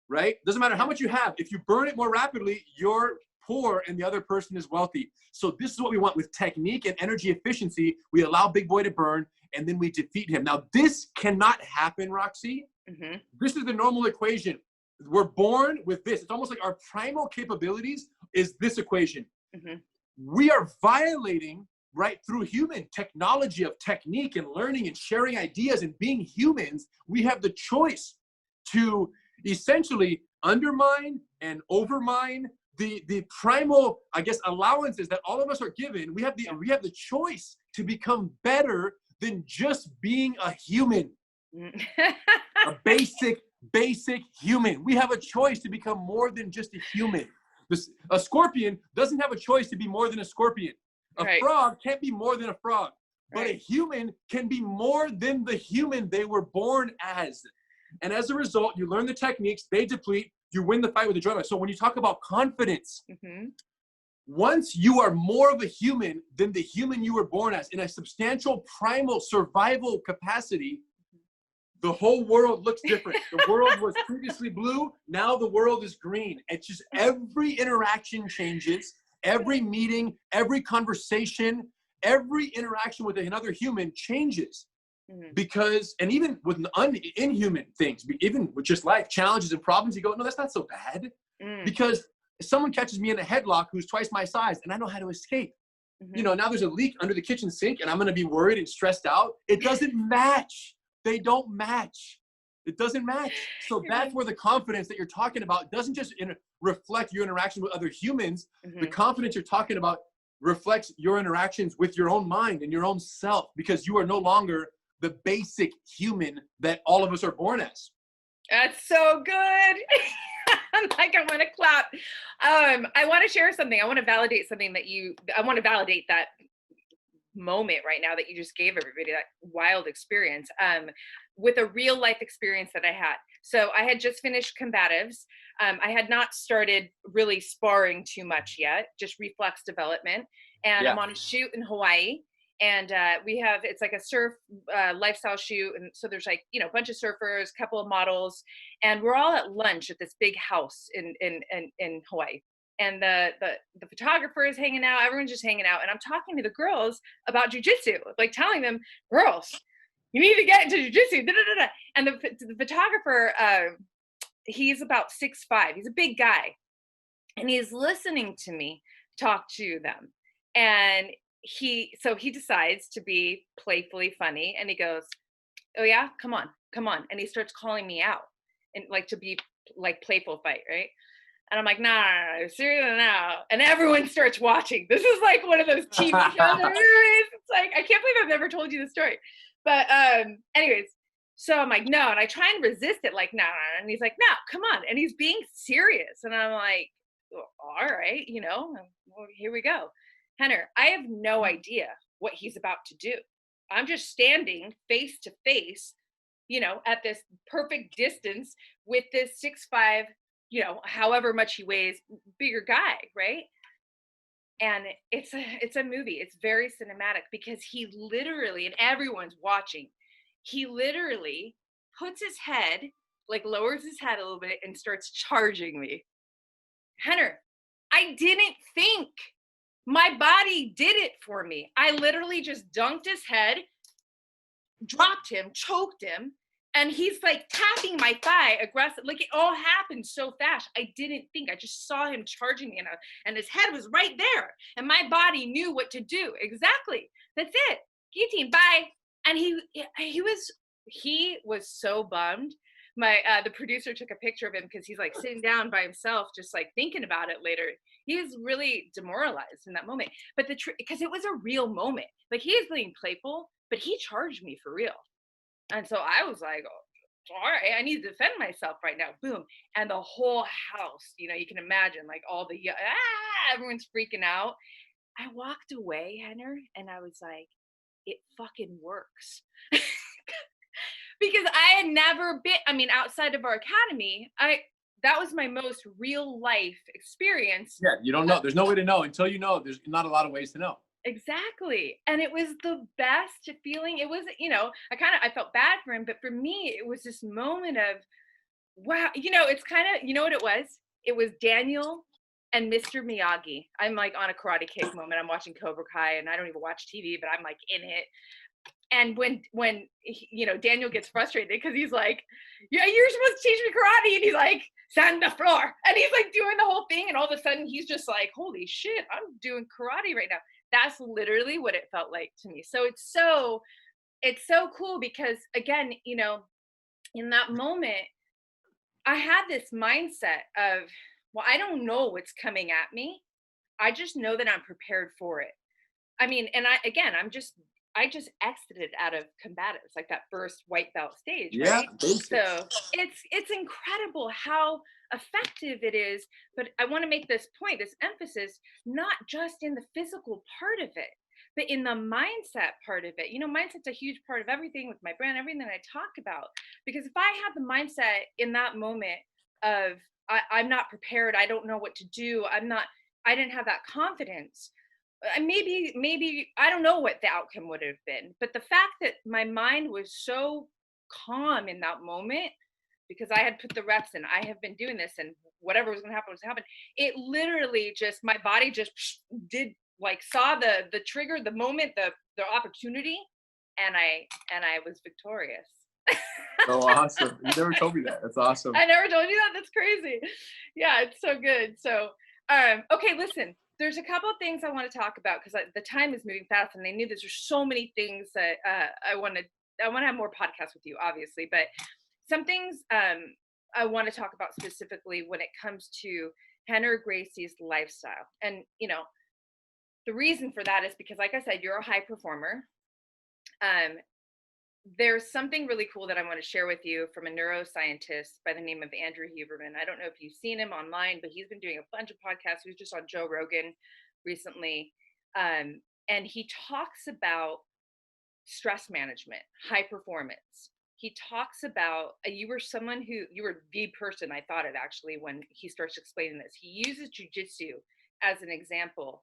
right? Doesn't matter how much you have. If you burn it more rapidly, your poor and the other person is wealthy. So this is what we want with technique and energy efficiency. We allow Big Boy to burn, and then we defeat him. Now, this cannot happen, Roxy. Mm-hmm. This is the normal equation. We're born with this. It's almost like our primal capabilities is this equation. Mm-hmm. We are violating, right, through human technology of technique and learning and sharing ideas and being humans. We have the choice to essentially undermine and overmine the primal, I guess, allowances that all of us are given. We have the choice to become better than just being a human, a basic human. We have a choice to become more than just a human. A scorpion doesn't have a choice to be more than a scorpion. A frog can't be more than a frog. But a human can be more than the human they were born as. And as a result, you learn the techniques, they deplete, you win the fight with adrenaline. So when you talk about confidence, once you are more of a human than the human you were born as, in a substantial primal survival capacity, the whole world looks different. The world was previously blue, now the world is green. It's just every interaction changes, every meeting, every conversation, every interaction with another human changes. Because, and even with inhuman things, even with just life challenges and problems, you go, no, that's not so bad. Because if someone catches me in a headlock who's twice my size and I know how to escape, you know, now there's a leak under the kitchen sink and I'm going to be worried and stressed out. It doesn't match. They don't match. It doesn't match. So that's where the confidence that you're talking about doesn't just reflect your interaction with other humans. The confidence you're talking about reflects your interactions with your own mind and your own self, because you are no longer the basic human that all of us are born as. That's so good. I'm like, I want to clap. I want to share something. I want to validate something I want to validate that moment right now that you just gave everybody, that wild experience, with a real life experience that I had. So I had just finished combatives. I had not started really sparring too much yet, just reflex development. And I'm on a shoot in Hawaii. And it's like a surf lifestyle shoot. And so there's like, you know, a bunch of surfers, a couple of models, and we're all at lunch at this big house in Hawaii. And the photographer is hanging out, everyone's just hanging out. And I'm talking to the girls about jujitsu, like telling them, girls, you need to get into jujitsu. And the photographer, he's about 6'5". He's a big guy. And he's listening to me talk to them. And he decides to be playfully funny, and he goes, oh yeah, come on. And he starts calling me out, and like to be like playful fight, right? And I'm like, no, seriously now. And everyone starts watching. This is like one of those TV shows. It's like, I can't believe I've never told you the story. But anyways, so I'm like, no. And I try and resist it, like, no. And he's like, no, come on. And he's being serious. And I'm like, well, all right, you know, well, here we go. Rener, I have no idea what he's about to do. I'm just standing face to face, you know, at this perfect distance with this 6'5", you know, however much he weighs, bigger guy, right? And it's a movie. It's very cinematic, because he literally, and everyone's watching, he literally puts his head, like lowers his head a little bit and starts charging me. Rener, I didn't think. My body did it for me. I literally just dunked his head, dropped him, choked him, and he's like tapping my thigh aggressive. Like, it all happened so fast. I didn't think. I just saw him charging me, and his head was right there. And my body knew what to do. Exactly. That's it. Guillotine, bye. And he was so bummed. The producer took a picture of him, because he's like sitting down by himself, just like thinking about it later. He was really demoralized in that moment. But because it was a real moment. Like, he is being playful, but he charged me for real. And so I was like, oh, all right, I need to defend myself right now. Boom. And the whole house, you know, you can imagine, like all the, everyone's freaking out. I walked away, Rener, and I was like, it fucking works. Because I had never been, I mean, outside of our academy, that was my most real life experience. Yeah, you don't know. There's no way to know until you know. There's not a lot of ways to know. Exactly. And it was the best feeling. It was, you know, I felt bad for him, but for me, it was this moment of, wow, you know, it's kind of, you know what it was? It was Daniel and Mr. Miyagi. I'm like on a Karate Kid moment. I'm watching Cobra Kai, and I don't even watch TV, but I'm like in it. And when you know, Daniel gets frustrated because he's like, yeah, you're supposed to teach me karate, and he's like, stand on the floor, and he's like doing the whole thing, and all of a sudden he's just like, holy shit, I'm doing karate right now. That's literally what it felt like to me. So it's so cool because, again, you know, in that moment I had this mindset of, well, I don't know what's coming at me, I just know that I'm prepared for it. I mean, and I just exited out of combatives, like that first white belt stage, Yeah, right? basics. So it's incredible how effective it is. But I want to make this point, this emphasis, not just in the physical part of it, but in the mindset part of it. You know, mindset's a huge part of everything with my brand, everything that I talk about. Because if I had the mindset in that moment of I'm not prepared, I don't know what to do, I didn't have that confidence, maybe I don't know what the outcome would have been, but the fact that my mind was so calm in that moment because I had put the reps in, I have been doing this, and whatever was going to happen was happen. It literally just, my body just did, like, saw the trigger, the moment, the opportunity, and I was victorious. So awesome. You never told me that. That's awesome. I never told you that. That's crazy. Yeah, it's so good. So, okay, listen, there's a couple of things I want to talk about because the time is moving fast, and I knew there's so many things that I want to have more podcasts with you, obviously, but some things I want to talk about specifically when it comes to Rener Gracie's lifestyle. And, you know, the reason for that is because, like I said, you're a high performer. There's something really cool that I want to share with you from a neuroscientist by the name of Andrew Huberman. I don't know if you've seen him online, but he's been doing a bunch of podcasts. He was just on Joe Rogan recently. And he talks about stress management, high performance. He talks about, you were the person I thought of actually when he starts explaining this. He uses jujitsu as an example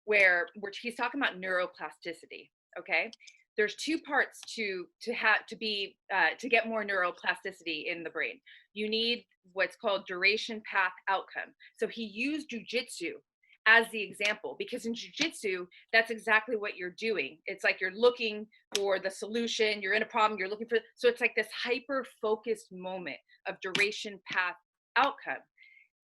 where he's talking about neuroplasticity. Okay. There's two parts to get more neuroplasticity in the brain. You need what's called duration, path, outcome. So he used jujitsu as the example because in jujitsu, that's exactly what you're doing. It's like you're looking for the solution. You're in a problem. You're looking for. So it's like this hyper focused moment of duration, path, outcome.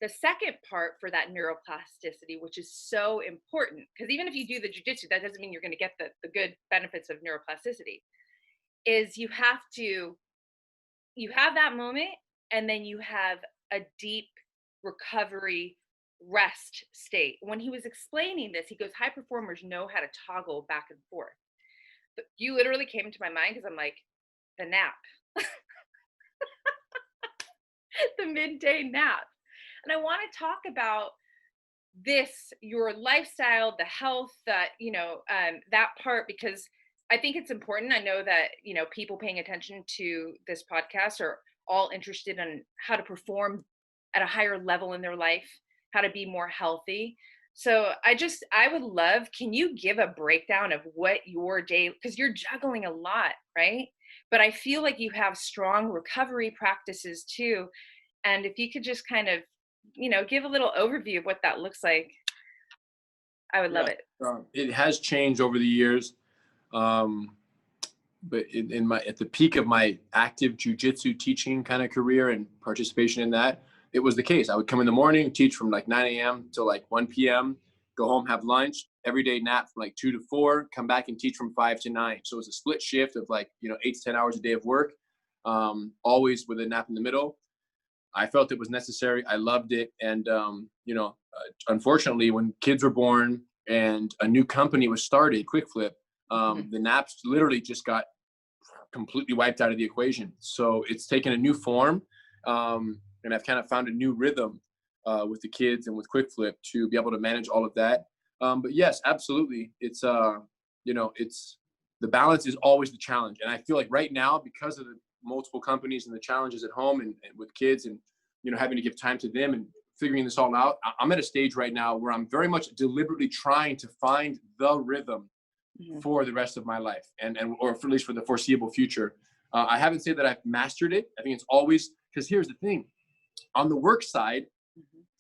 The second part for that neuroplasticity, which is so important, because even if you do the jujitsu, that doesn't mean you're going to get the good benefits of neuroplasticity, is you have that moment, and then you have a deep recovery rest state. When he was explaining this, he goes, high performers know how to toggle back and forth. But you literally came into my mind because I'm like, the nap. The midday nap. And I want to talk about this, your lifestyle, the health, that, you know, that part, because I think it's important. I know that, you know, people paying attention to this podcast are all interested in how to perform at a higher level in their life, how to be more healthy. So I would love, can you give a breakdown of what your day, because you're juggling a lot, right? But I feel like you have strong recovery practices too. And if you could just kind of, you know, give a little overview of what that looks like, I would love it. It has changed over the years. But at the peak of my active jiu-jitsu teaching kind of career and participation in that, it was the case. I would come in the morning, teach from like 9 a.m. till like 1 p.m., go home, have lunch, everyday nap from like 2 to 4, come back and teach from 5 to 9. So it was a split shift of like, you know, 8 to 10 hours a day of work, always with a nap in the middle. I felt it was necessary. I loved it. And, you know, unfortunately, when kids were born and a new company was started, Quick Flip, the naps literally just got completely wiped out of the equation. So it's taken a new form. And I've kind of found a new rhythm with the kids and with Quick Flip to be able to manage all of that. But yes, absolutely. It's, you know, the balance is always the challenge. And I feel like right now, because of the multiple companies and the challenges at home and with kids and, you know, having to give time to them and figuring this all out, I'm at a stage right now where I'm very much deliberately trying to find the rhythm for the rest of my life or at least for the foreseeable future. I haven't said that I've mastered it. I think it's always, because here's the thing, on the work side,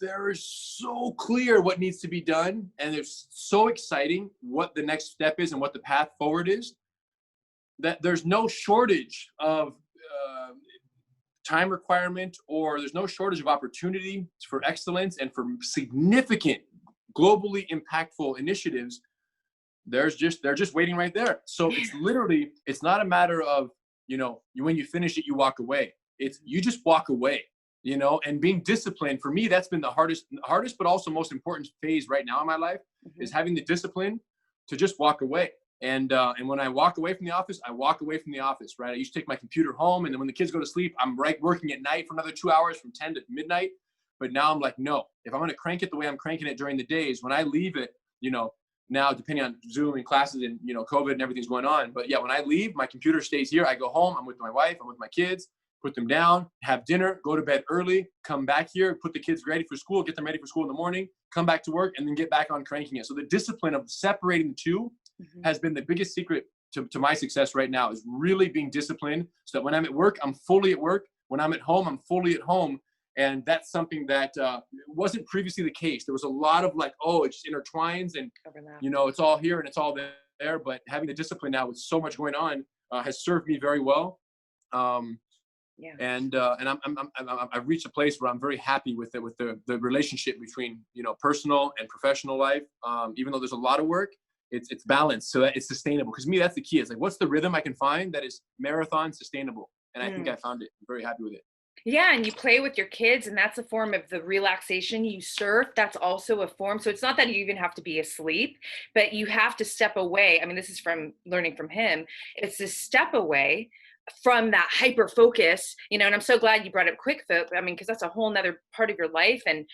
they're so clear what needs to be done, and it's so exciting what the next step is and what the path forward is, that there's no shortage of time requirement, or there's no shortage of opportunity for excellence and for significant, globally impactful initiatives. They're just waiting right there. So it's literally, it's not a matter of, when you finish it, you walk away. It's, you just walk away, and being disciplined. For me, that's been the hardest, but also most important phase right now in my life, is having the discipline to just walk away. And when I walk away from the office, I walk away from the office, right? I used to take my computer home, and then when the kids go to sleep, I'm working at night for another 2 hours from 10 to midnight. But now I'm like, no, if I'm going to crank it the way I'm cranking it during the days, when I leave it, now depending on Zoom and classes and, COVID and everything's going on. But yeah, when I leave, my computer stays here. I go home, I'm with my wife, I'm with my kids, put them down, have dinner, go to bed early, come back here, put the kids ready for school, get them ready for school in the morning, come back to work, and then get back on cranking it. So the discipline of separating the two has been the biggest secret to my success right now, is really being disciplined, so that when I'm at work, I'm fully at work. When I'm at home, I'm fully at home. And that's something that wasn't previously the case. There was a lot of like, oh, it just intertwines and, it's all here and it's all there. But having the discipline now with so much going on has served me very well. And I've reached a place where I'm very happy with it, with the relationship between, personal and professional life. Even though there's a lot of work, it's balanced, so that it's sustainable. Because me, that's the key. It's like, what's the rhythm I can find that is marathon sustainable? And I think I found it. I'm very happy with it. Yeah, and you play with your kids, and that's a form of the relaxation. You surf, that's also a form. So it's not that you even have to be asleep, but you have to step away. I mean, this is from learning from him. It's to step away from that hyper focus, and I'm so glad you brought up quick foot. I mean, because that's a whole nother part of your life. And,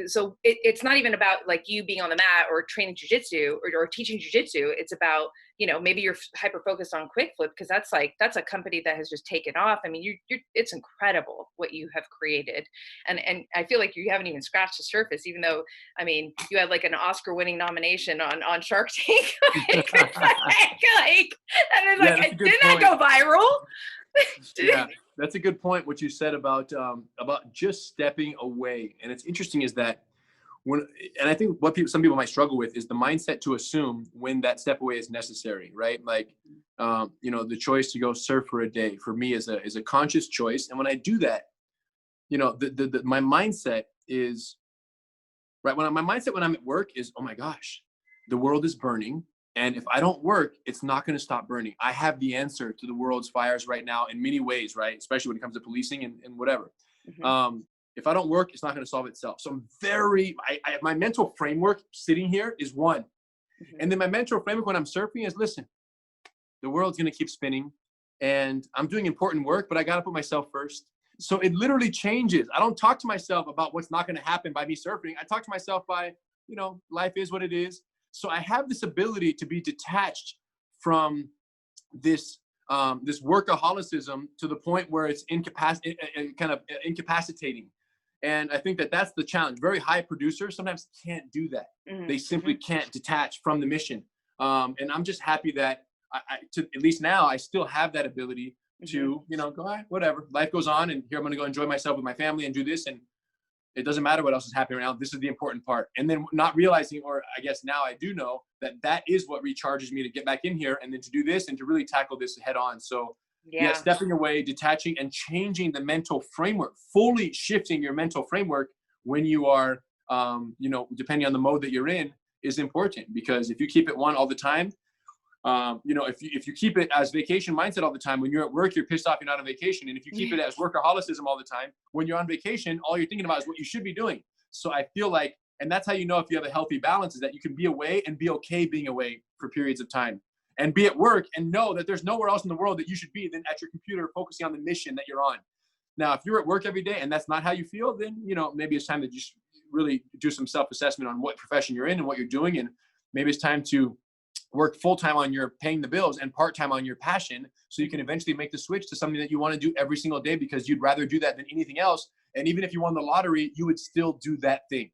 so it's not even about like you being on the mat or training jujitsu or teaching jujitsu. It's about, maybe you're hyper focused on quick flip, because that's a company that has just taken off. I mean, it's incredible what you have created. And I feel like you haven't even scratched the surface, even though, I mean, you had like an Oscar winning nomination on Shark Tank. Didn't that go viral? Yeah, that's a good point, what you said about just stepping away. And it's interesting is that and I think what some people might struggle with is the mindset to assume when that step away is necessary, right? Like, the choice to go surf for a day for me is a conscious choice. And when I do that, my mindset is right. My mindset when I'm at work is, oh my gosh, the world is burning. And if I don't work, it's not going to stop burning. I have the answer to the world's fires right now in many ways, right? Especially when it comes to policing and whatever. If I don't work, it's not going to solve itself. So I'm my mental framework sitting here is one. And then my mental framework when I'm surfing is, listen, the world's going to keep spinning and I'm doing important work, but I got to put myself first. So it literally changes. I don't talk to myself about what's not going to happen by me surfing. I talk to myself by, life is what it is. So I have this ability to be detached from this workaholicism to the point where it's incapacitating. And I think that's the challenge. Very high producers sometimes can't do that. They simply can't detach from the mission. And I'm just happy that at least now I still have that ability to, go, all right, whatever. Life goes on, and here I'm going to go enjoy myself with my family and do this. And it doesn't matter what else is happening right now. This is the important part. And then not realizing, or I guess now I do know, that is what recharges me to get back in here and then to do this and to really tackle this head on. So yeah, stepping away, detaching, and changing the mental framework, fully shifting your mental framework when you are, depending on the mode that you're in, is important. Because if you keep it one all the time, if you keep it as vacation mindset all the time, when you're at work, you're pissed off you're not on vacation. And if you keep it as workaholicism all the time, when you're on vacation, all you're thinking about is what you should be doing. So I feel like, and that's how you know if you have a healthy balance, is that you can be away and be okay being away for periods of time, and be at work and know that there's nowhere else in the world that you should be than at your computer focusing on the mission that you're on. Now, if you're at work every day and that's not how you feel, then, maybe it's time to just really do some self-assessment on what profession you're in and what you're doing. And maybe it's time to work full-time on your paying the bills and part-time on your passion, so you can eventually make the switch to something that you want to do every single day, because you'd rather do that than anything else. And even if you won the lottery, you would still do that thing,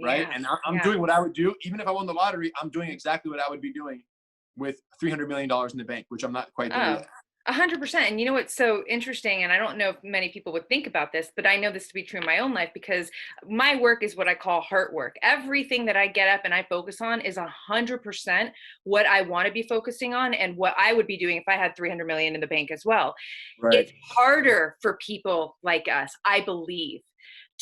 right? And I'm doing what I would do. Even if I won the lottery, I'm doing exactly what I would be doing with $300 million in the bank, which I'm not quite there yet. 100%. And you know what's so interesting, and I don't know if many people would think about this, but I know this to be true in my own life because my work is what I call heart work. Everything that I get up and I focus on is 100% what I want to be focusing on and what I would be doing if I had 300 million in the bank as well. Right. It's harder for people like us, I believe,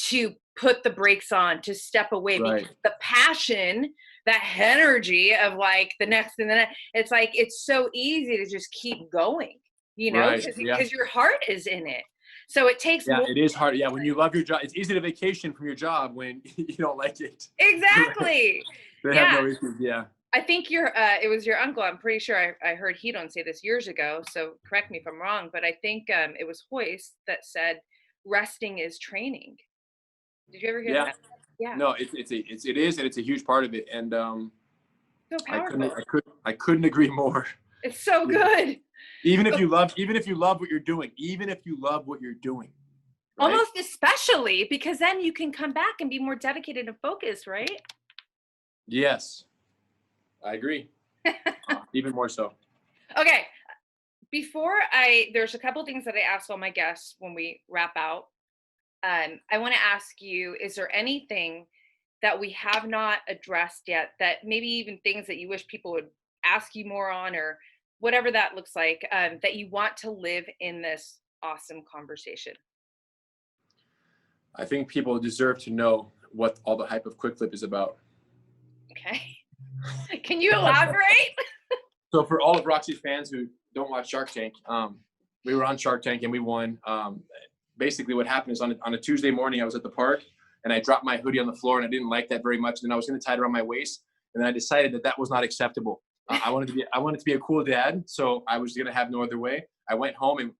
to put the brakes on, to step away, Right. because the passion, that energy of like the next and the next, it's like, it's so easy to just keep going, you know, Right. Yeah. because your heart is in it. So it takes Yeah, more. it is hard. Yeah, when you love your job, it's easy to vacation from your job when you don't like it. Exactly. They have Yeah. no issues. Yeah. I think it was your uncle. I'm pretty sure I heard he don't say this years ago. So correct me if I'm wrong, but I think it was Hoist that said resting is training. Did you ever hear Yeah. that? Yeah. No, it is, and it's a huge part of it. And So powerful. I couldn't agree more. It's so good. Even if you love what you're doing, right? Almost especially because then you can come back and be more dedicated and focused, right? Yes, I agree. Even more so. Okay. There's a couple things that I ask all my guests when we wrap out. I want to ask you, is there anything that we have not addressed yet, that maybe even things that you wish people would ask you more on, or whatever that looks like, that you want to live in this awesome conversation? I think people deserve to know what all the hype of quick flip is about. Okay. Can you elaborate? So for all of Roxy's fans who don't watch Shark Tank, we were on Shark Tank and we won. Basically what happened is on a Tuesday morning, I was at the park and I dropped my hoodie on the floor and I didn't like that very much. And then I was going to tie it around my waist. And then I decided that was not acceptable. I wanted to be a cool dad. So I was going to have no other way. I went home and,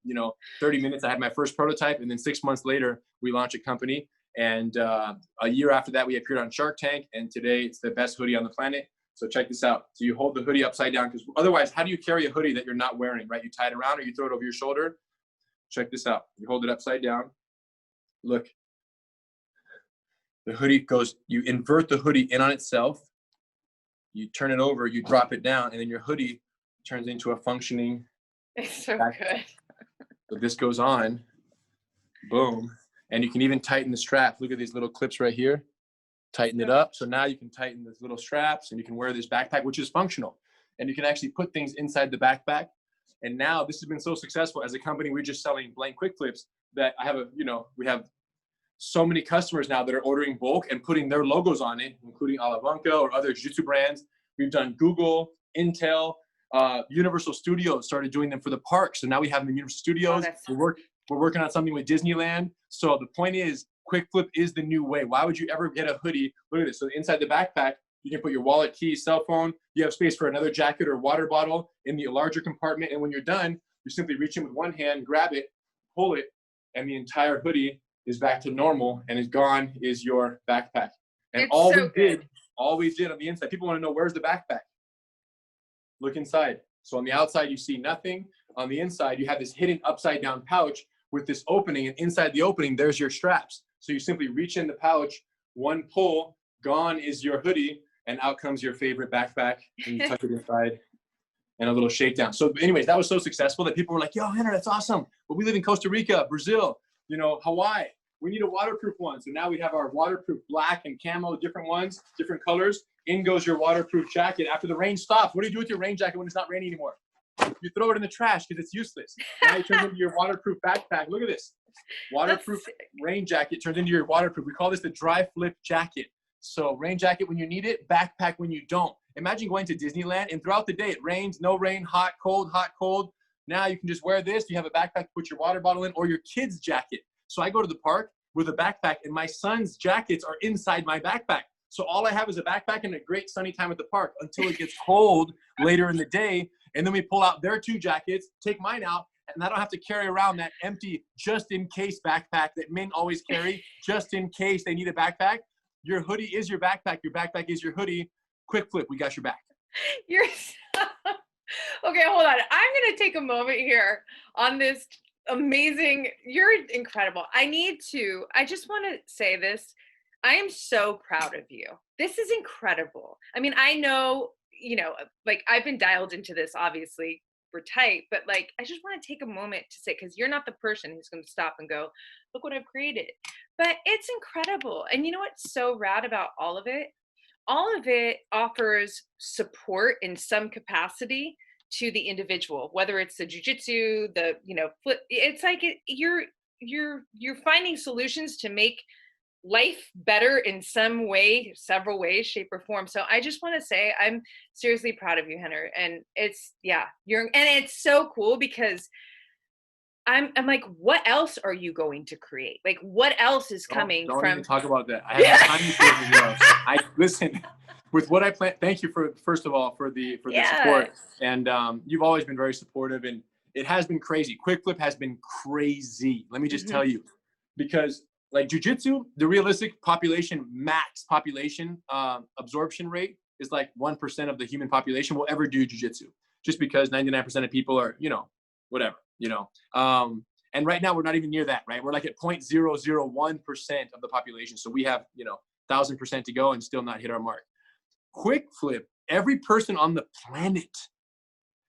30 minutes, I had my first prototype. And then 6 months later, we launched a company. And a year after that, we appeared on Shark Tank. And today it's the best hoodie on the planet. So check this out. So you hold the hoodie upside down, because otherwise, how do you carry a hoodie that you're not wearing, right? You tie it around or you throw it over your shoulder. Check this out. You hold it upside down. Look, the hoodie goes, you invert the hoodie in on itself. You turn it over, you drop it down, and then your hoodie turns into a functioning. It's so good. So this goes on, boom. And you can even tighten the strap. Look at these little clips right here. Tighten it up. So now you can tighten these little straps and you can wear this backpack, which is functional. And you can actually put things inside the backpack. And now this has been so successful as a company. We're just selling blank quick flips that we have so many customers now that are ordering bulk and putting their logos on it, including Alavanca or other jiu-jitsu brands. We've done Google, Intel, Universal Studios started doing them for the park. So now we have them in Universal Studios. We're working on something with Disneyland. So the point is, quick flip is the new way. Why would you ever get a hoodie? Look at this. So inside the backpack, you can put your wallet, keys, cell phone. You have space for another jacket or water bottle in the larger compartment. And when you're done, you simply reach in with one hand, grab it, pull it, and the entire hoodie is back to normal, and is gone is your backpack. And all we did on the inside, people want to know, where's the backpack? Look inside. So on the outside, you see nothing. On the inside, you have this hidden upside down pouch with this opening, and inside the opening, there's your straps. So you simply reach in the pouch, one pull, gone is your hoodie, and out comes your favorite backpack, and you tuck it inside, and a little shakedown. So anyways, that was so successful that people were like, yo, Rener, that's awesome. But we live in Costa Rica, Brazil, Hawaii. We need a waterproof one. So now we have our waterproof black and camo, different ones, different colors. In goes your waterproof jacket. After the rain stops, what do you do with your rain jacket when it's not raining anymore? You throw it in the trash because it's useless. Now you turn it into your waterproof backpack. Look at this. Waterproof rain jacket turns into your waterproof. We call this the dry flip jacket. So rain jacket when you need it, backpack when you don't. Imagine going to Disneyland and throughout the day it rains, no rain, hot, cold, hot, cold. Now you can just wear this. You have a backpack to put your water bottle in, or your kid's jacket. So I go to the park with a backpack and my son's jackets are inside my backpack. So all I have is a backpack and a great sunny time at the park until it gets cold later in the day. And then we pull out their two jackets, take mine out, and I don't have to carry around that empty just in case backpack that men always carry just in case they need a backpack. Your hoodie is your backpack. Your backpack is your hoodie. Quick flip, we got your back. You're so... Okay, hold on. I'm going to take a moment here on this amazing, you're incredible. I just want to say this. I am so proud of you. This is incredible. I mean, I know, like I've been dialed into this obviously we're tight, but like, I just want to take a moment to say, because you're not the person who's going to stop and go, look what I've created. But it's incredible. And you know what's so rad about all of it? All of it offers support in some capacity to the individual, whether it's the jujitsu, the, you know, flip. It's like you're finding solutions to make life better in some way, several ways, shape, or form. So I just want to say I'm seriously proud of you, Henner. And it's, yeah, and it's so cool because I'm like, what else are you going to create? Like, what else is coming don't from? Even talk about that. I have time to do anything else. I listen with what I plan. Thank you for, first of all, for the support. And you've always been very supportive, and it has been crazy. Quick flip has been crazy. Let me just tell you, because like jiu-jitsu, the realistic population, max population absorption rate is like 1% of the human population will ever do jiu-jitsu, just because 99% of people are, you know, whatever, you know. And right now we're not even near that, right? We're like at 0.001% of the population. So we have, you know, 1,000% to go and still not hit our mark. Quick flip, every person on the planet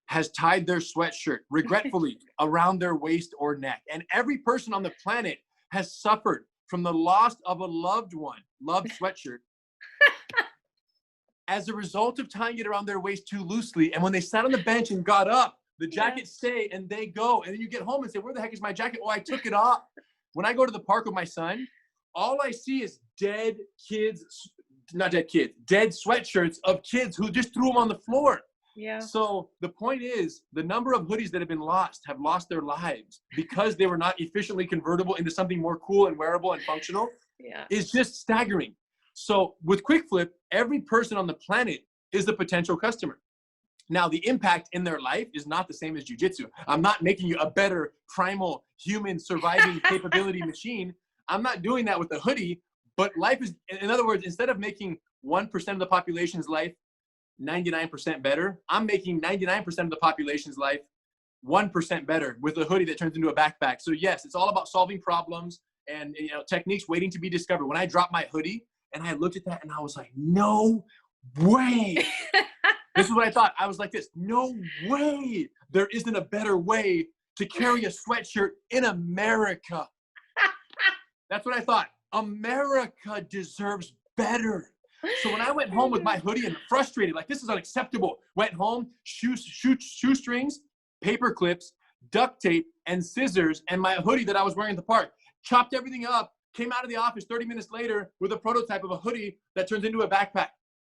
has tied their sweatshirt, regretfully, around their waist or neck. And every person on the planet has suffered from the loss of a loved sweatshirt, as a result of tying it around their waist too loosely. And when they sat on the bench and got up, the jacket stay and they go. And then you get home and say, where the heck is my jacket? Oh, I took it off. When I go to the park with my son, all I see is dead sweatshirts of kids who just threw them on the floor. Yeah. So the point is, the number of hoodies that have lost their lives because they were not efficiently convertible into something more cool and wearable and functional is just staggering. So with Quick Flip, every person on the planet is a potential customer. Now, the impact in their life is not the same as jiu-jitsu. I'm not making you a better primal human surviving capability machine. I'm not doing that with the hoodie, but life is, in other words, instead of making 1% of the population's life 99% better, I'm making 99% of the population's life 1% better with a hoodie that turns into a backpack. So yes, it's all about solving problems and, you know, techniques waiting to be discovered. When I dropped my hoodie and I looked at that and I was like, no way. This is what I thought. I was like this, no way there isn't a better way to carry a sweatshirt in America. That's what I thought. America deserves better. So when I went home with my hoodie and frustrated, like this is unacceptable, went home, shoestrings, paper clips, duct tape, and scissors, and my hoodie that I was wearing at the park, chopped everything up, came out of the office 30 minutes later with a prototype of a hoodie that turns into a backpack.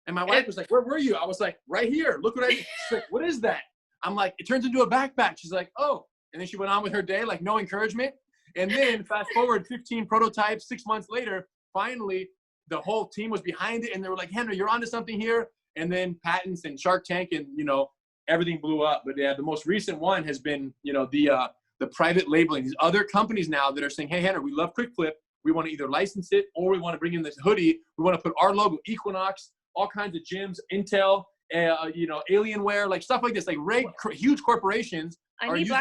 And my wife was like, where were you? I was like, right here. Look what I did. She's like, what is that? I'm like, it turns into a backpack. She's like, oh. And then she went on with her day, like no encouragement. And then fast forward 15 prototypes, 6 months later, finally, the whole team was behind it. And they were like, Henry, you're onto something here. And then patents and Shark Tank and, you know, everything blew up. But yeah, the most recent one has been, you know, the private labeling. These other companies now that are saying, hey, Henry, we love Quick Flip. We want to either license it or we want to bring in this hoodie. We want to put our logo, Equinox, all kinds of gyms, Intel, you know, Alienware, like stuff like this, like huge corporations are using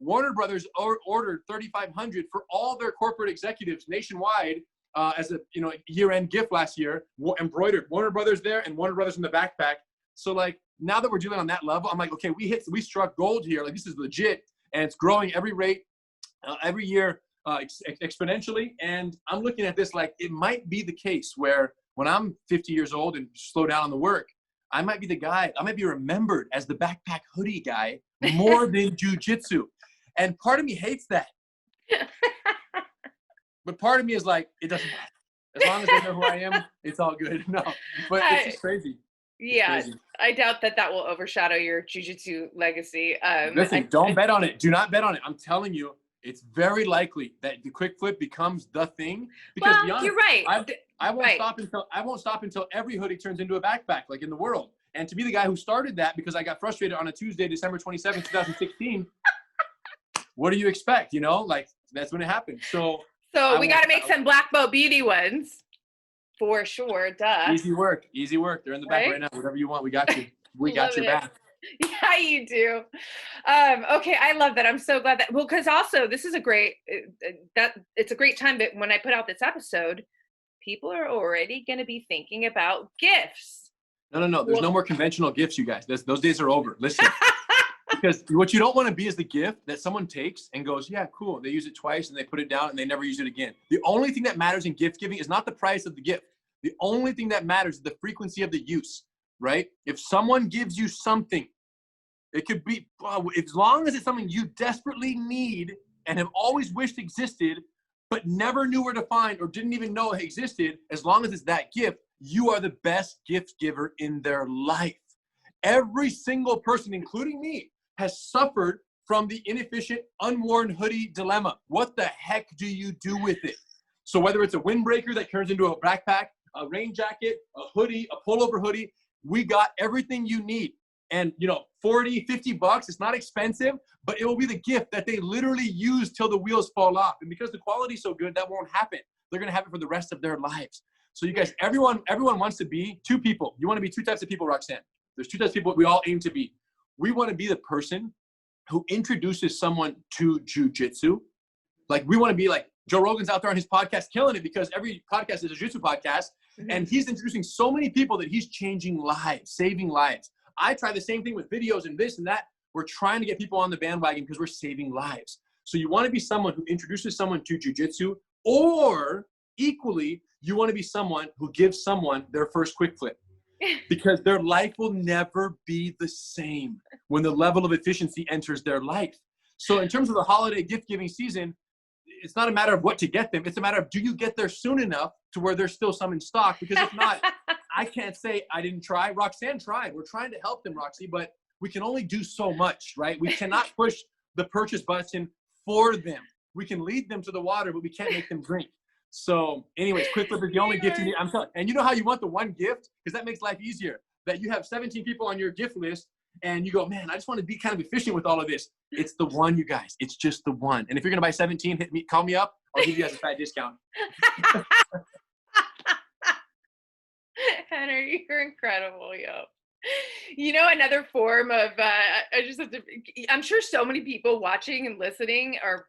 Warner Brothers ordered 3,500 for all their corporate executives nationwide as a, you know, year-end gift last year, embroidered Warner Brothers there and Warner Brothers in the backpack. So like now that we're dealing on that level, I'm like, okay, we struck gold here. Like this is legit, and it's growing every year exponentially. And I'm looking at this like it might be the case where when I'm 50 years old and slow down on the work, I might be the guy, I might be remembered as the backpack hoodie guy more than jiu-jitsu. And part of me hates that. But part of me is like, it doesn't matter. As long as they know who I am, it's all good. No, but it's just crazy. Yeah, I doubt that will overshadow your jiu-jitsu legacy. Listen, don't bet on it. Do not bet on it. I'm telling you, it's very likely that the Quick Flip becomes the thing. Because well, be honest, you're right. I won't stop until every hoodie turns into a backpack, like in the world. And to be the guy who started that because I got frustrated on a Tuesday, December 27, 2016, what do you expect? You know, like that's when it happened. So we got to make some black belt beauty ones for sure. Duh. Easy work. They're in the back right now. Whatever you want, we got you. We got your back. Yeah, you do. Okay, I love that. I'm so glad that. Well, because also this is a great it's a great time that when I put out this episode, people are already going to be thinking about gifts. No. There's no more conventional gifts, you guys. Those days are over. Listen, Because what you don't want to be is the gift that someone takes and goes, yeah, cool. They use it twice and they put it down and they never use it again. The only thing that matters in gift giving is not the price of the gift. The only thing that matters is the frequency of the use, right? If someone gives you something, it could be, as long as it's something you desperately need and have always wished existed, but never knew where to find or didn't even know it existed, as long as it's that gift, you are the best gift giver in their life. Every single person, including me, has suffered from the inefficient, unworn hoodie dilemma. What the heck do you do with it? So whether it's a windbreaker that turns into a backpack, a rain jacket, a hoodie, a pullover hoodie, we got everything you need. And, you know, 40, 50 bucks, it's not expensive, but it will be the gift that they literally use till the wheels fall off. And because the quality's so good, that won't happen. They're going to have it for the rest of their lives. So you guys, everyone wants to be two people. You want to be two types of people, Roxanne. There's two types of people we all aim to be. We want to be the person who introduces someone to jiu-jitsu. Like, we want to be like Joe Rogan's out there on his podcast killing it, because every podcast is a jiu-jitsu podcast. And he's introducing so many people that he's changing lives, saving lives. I try the same thing with videos and this and that. We're trying to get people on the bandwagon because we're saving lives. So you want to be someone who introduces someone to jiu-jitsu, or equally, you want to be someone who gives someone their first quick flip. Because their life will never be the same when the level of efficiency enters their life. So in terms of the holiday gift giving season, it's not a matter of what to get them. It's a matter of, do you get there soon enough to where there's still some in stock? Because if not, I can't say I didn't try. Roxanne tried. We're trying to help them, Roxy, but we can only do so much, right? We cannot push the purchase button for them. We can lead them to the water, but we can't make them drink. So anyways, quick flip is the only gift you need. I'm telling you. And you know how you want the one gift? Because that makes life easier. That you have 17 people on your gift list and you go, man, I just want to be kind of efficient with all of this. It's the one, you guys. It's just the one. And if you're going to buy 17, hit me, call me up. I'll give you guys a fat discount. Henry, you're incredible, yo. You know, another form of, I just have to, I'm sure so many people watching and listening are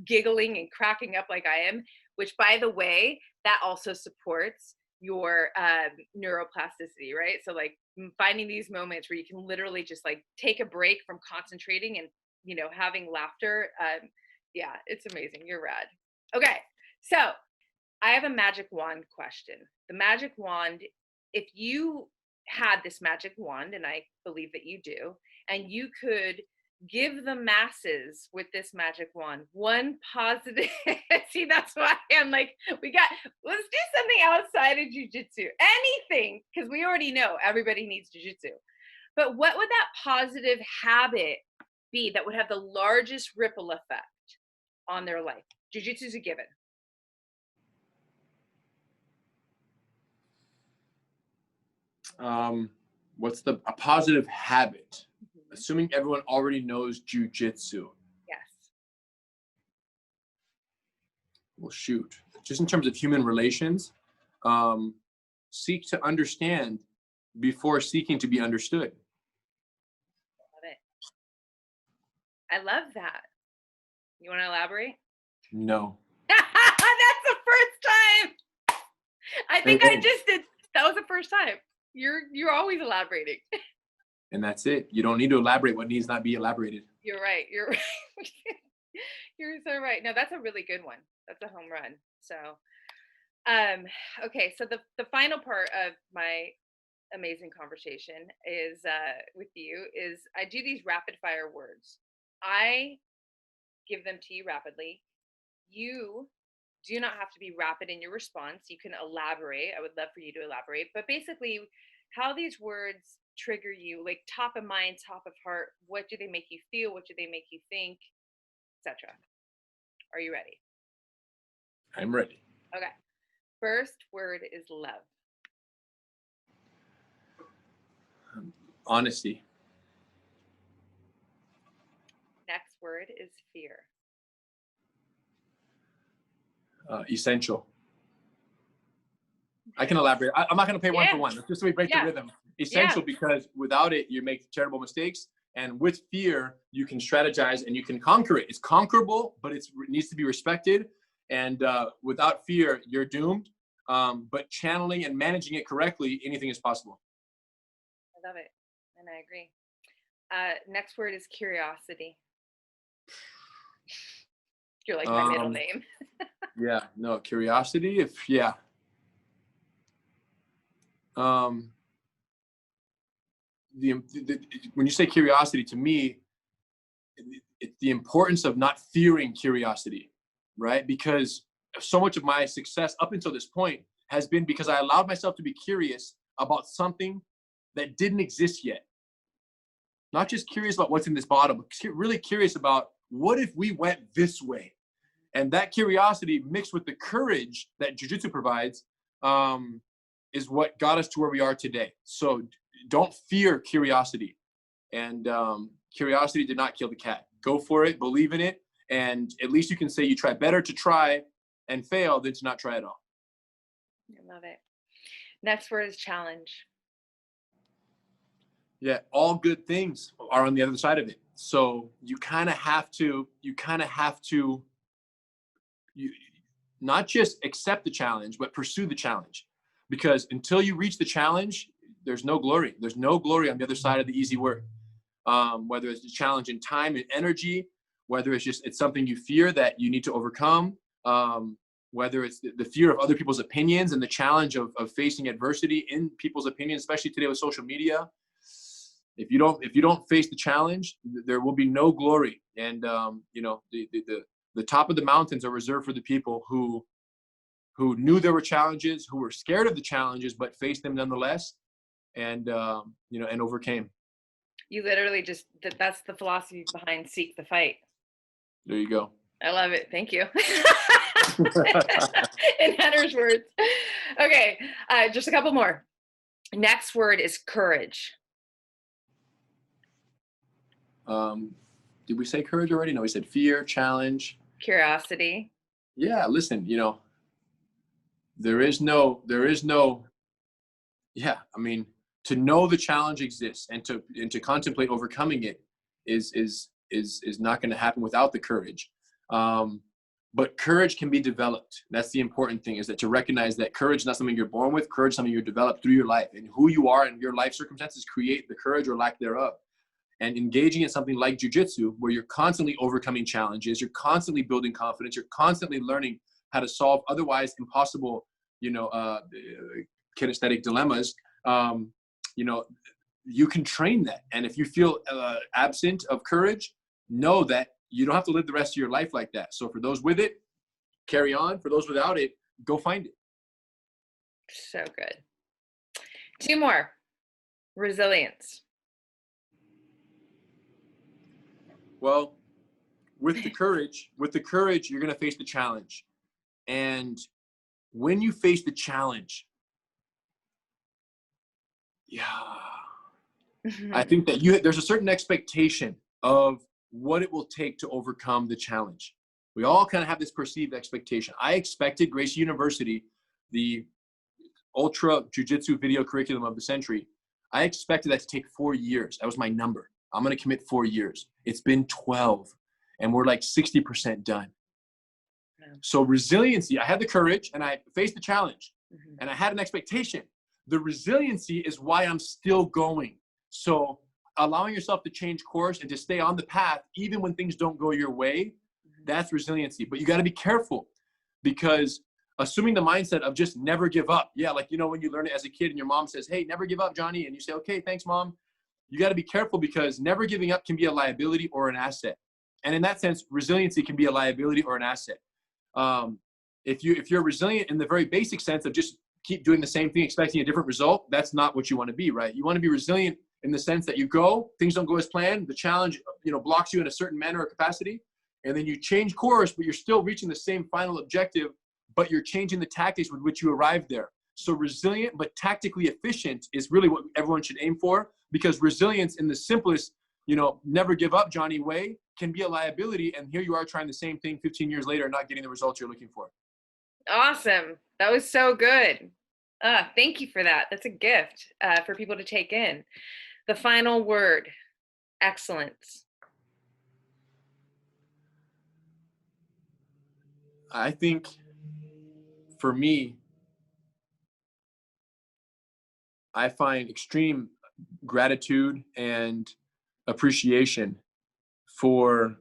giggling and cracking up like I am, which, by the way, that also supports your neuroplasticity, right? So like finding these moments where you can literally just like take a break from concentrating and, you know, having laughter. Yeah, it's amazing. You're rad. Okay, so I have a magic wand question. The magic wand, if you had this magic wand, and I believe that you do, and you could give the masses with this magic wand one positive, see, that's why I'm like, let's do something outside of jiu-jitsu, anything, because we already know everybody needs jiu-jitsu. But what would that positive habit be that would have the largest ripple effect on their life? Jiu-jitsu is a given. What's a positive habit? Assuming everyone already knows jiu-jitsu. Yes. Well, shoot. Just in terms of human relations, seek to understand before seeking to be understood. Love it. I love that. You want to elaborate? No. That's the first time. I think I just did. That was the first time. You're always elaborating. And that's it. You don't need to elaborate what needs not be elaborated. You're right. You're right. You're so right. No, that's a really good one. That's a home run. So, okay. So the final part of my amazing conversation is with you is I do these rapid fire words. I give them to you rapidly. You do not have to be rapid in your response. You can elaborate. I would love for you to elaborate. But basically, how these words trigger you, like top of mind, top of heart. What do they make you feel? What do they make you think, etc.? Are you ready? I'm ready. Okay. First word is love. Honesty. Next word is fear. Essential. I can elaborate. I'm not going to pay one for one. Let's just break the rhythm. Essential because without it, you make terrible mistakes. And with fear, you can strategize and you can conquer it. It's conquerable, but it needs to be respected. And without fear, you're doomed. But channeling and managing it correctly, anything is possible. I love it. And I agree. Next word is curiosity. You're like my middle name. Yeah, no, curiosity. When you say curiosity, to me, it's the importance of not fearing curiosity, right? Because so much of my success up until this point has been because I allowed myself to be curious about something that didn't exist yet. Not just curious about what's in this bottle, but really curious about what if we went this way? And that curiosity mixed with the courage that jiu-jitsu provides is what got us to where we are today. So don't fear curiosity. And curiosity did not kill the cat. Go for it, believe in it, and at least you can say you try. Better to try and fail than to not try at all. I love it. Next word is challenge. Yeah, all good things are on the other side of it. So you kind of have to not just accept the challenge, but pursue the challenge. Because until you reach the challenge, there's no glory. There's no glory on the other side of the easy work. Whether it's a challenge in time and energy, whether it's something you fear that you need to overcome, whether it's the fear of other people's opinions and the challenge of facing adversity in people's opinions, especially today with social media. If you don't face the challenge, there will be no glory. And the top of the mountains are reserved for the people who knew there were challenges, who were scared of the challenges, but faced them nonetheless, and and overcame. You literally that's the philosophy behind Seek the Fight. There you go. I love it. Thank you. In Henner's words. Okay, just a couple more. Next word is courage. Did we say courage already? No, we said fear, challenge, curiosity. Yeah, listen, there is no, yeah, I mean, to know the challenge exists and to contemplate overcoming it is not going to happen without the courage. But courage can be developed. That's the important thing, is that to recognize that courage is not something you're born with. Courage is something you're developed through your life, and who you are and your life circumstances create the courage or lack thereof. And engaging in something like jiu-jitsu, where you're constantly overcoming challenges, you're constantly building confidence, you're constantly learning how to solve otherwise impossible, kinesthetic dilemmas. You can train that. And if you feel absent of courage, know that you don't have to live the rest of your life like that. So for those with it, carry on. For those without it, go find it. So good. 2 more. Resilience. Well, with the courage, you're going to face the challenge. And when you face the challenge, I think that there's a certain expectation of what it will take to overcome the challenge. We all kind of have this perceived expectation. I expected Gracie University, the ultra jiu-jitsu video curriculum of the century, I expected that to take 4 years. That was my number. I'm going to commit 4 years. It's been 12, and we're like 60% done. Yeah. So resiliency, I had the courage and I faced the challenge, and I had an expectation. The resiliency is why I'm still going. So allowing yourself to change course and to stay on the path, even when things don't go your way, that's resiliency. But you got to be careful, because assuming the mindset of just never give up. Yeah, like, when you learn it as a kid and your mom says, hey, never give up, Johnny. And you say, okay, thanks, Mom. You got to be careful, because never giving up can be a liability or an asset. And in that sense, resiliency can be a liability or an asset. If you're resilient in the very basic sense of just keep doing the same thing, expecting a different result, that's not what you want to be, right? You want to be resilient in the sense that things don't go as planned, the challenge, blocks you in a certain manner or capacity, and then you change course, but you're still reaching the same final objective, but you're changing the tactics with which you arrived there. So resilient but tactically efficient is really what everyone should aim for, because resilience in the simplest, never give up, Johnny way, can be a liability. And here you are trying the same thing 15 years later, not getting the results you're looking for. Awesome. That was so good. Thank you for that. That's a gift for people to take in. The final word, excellence. I think for me, I find extreme gratitude and appreciation for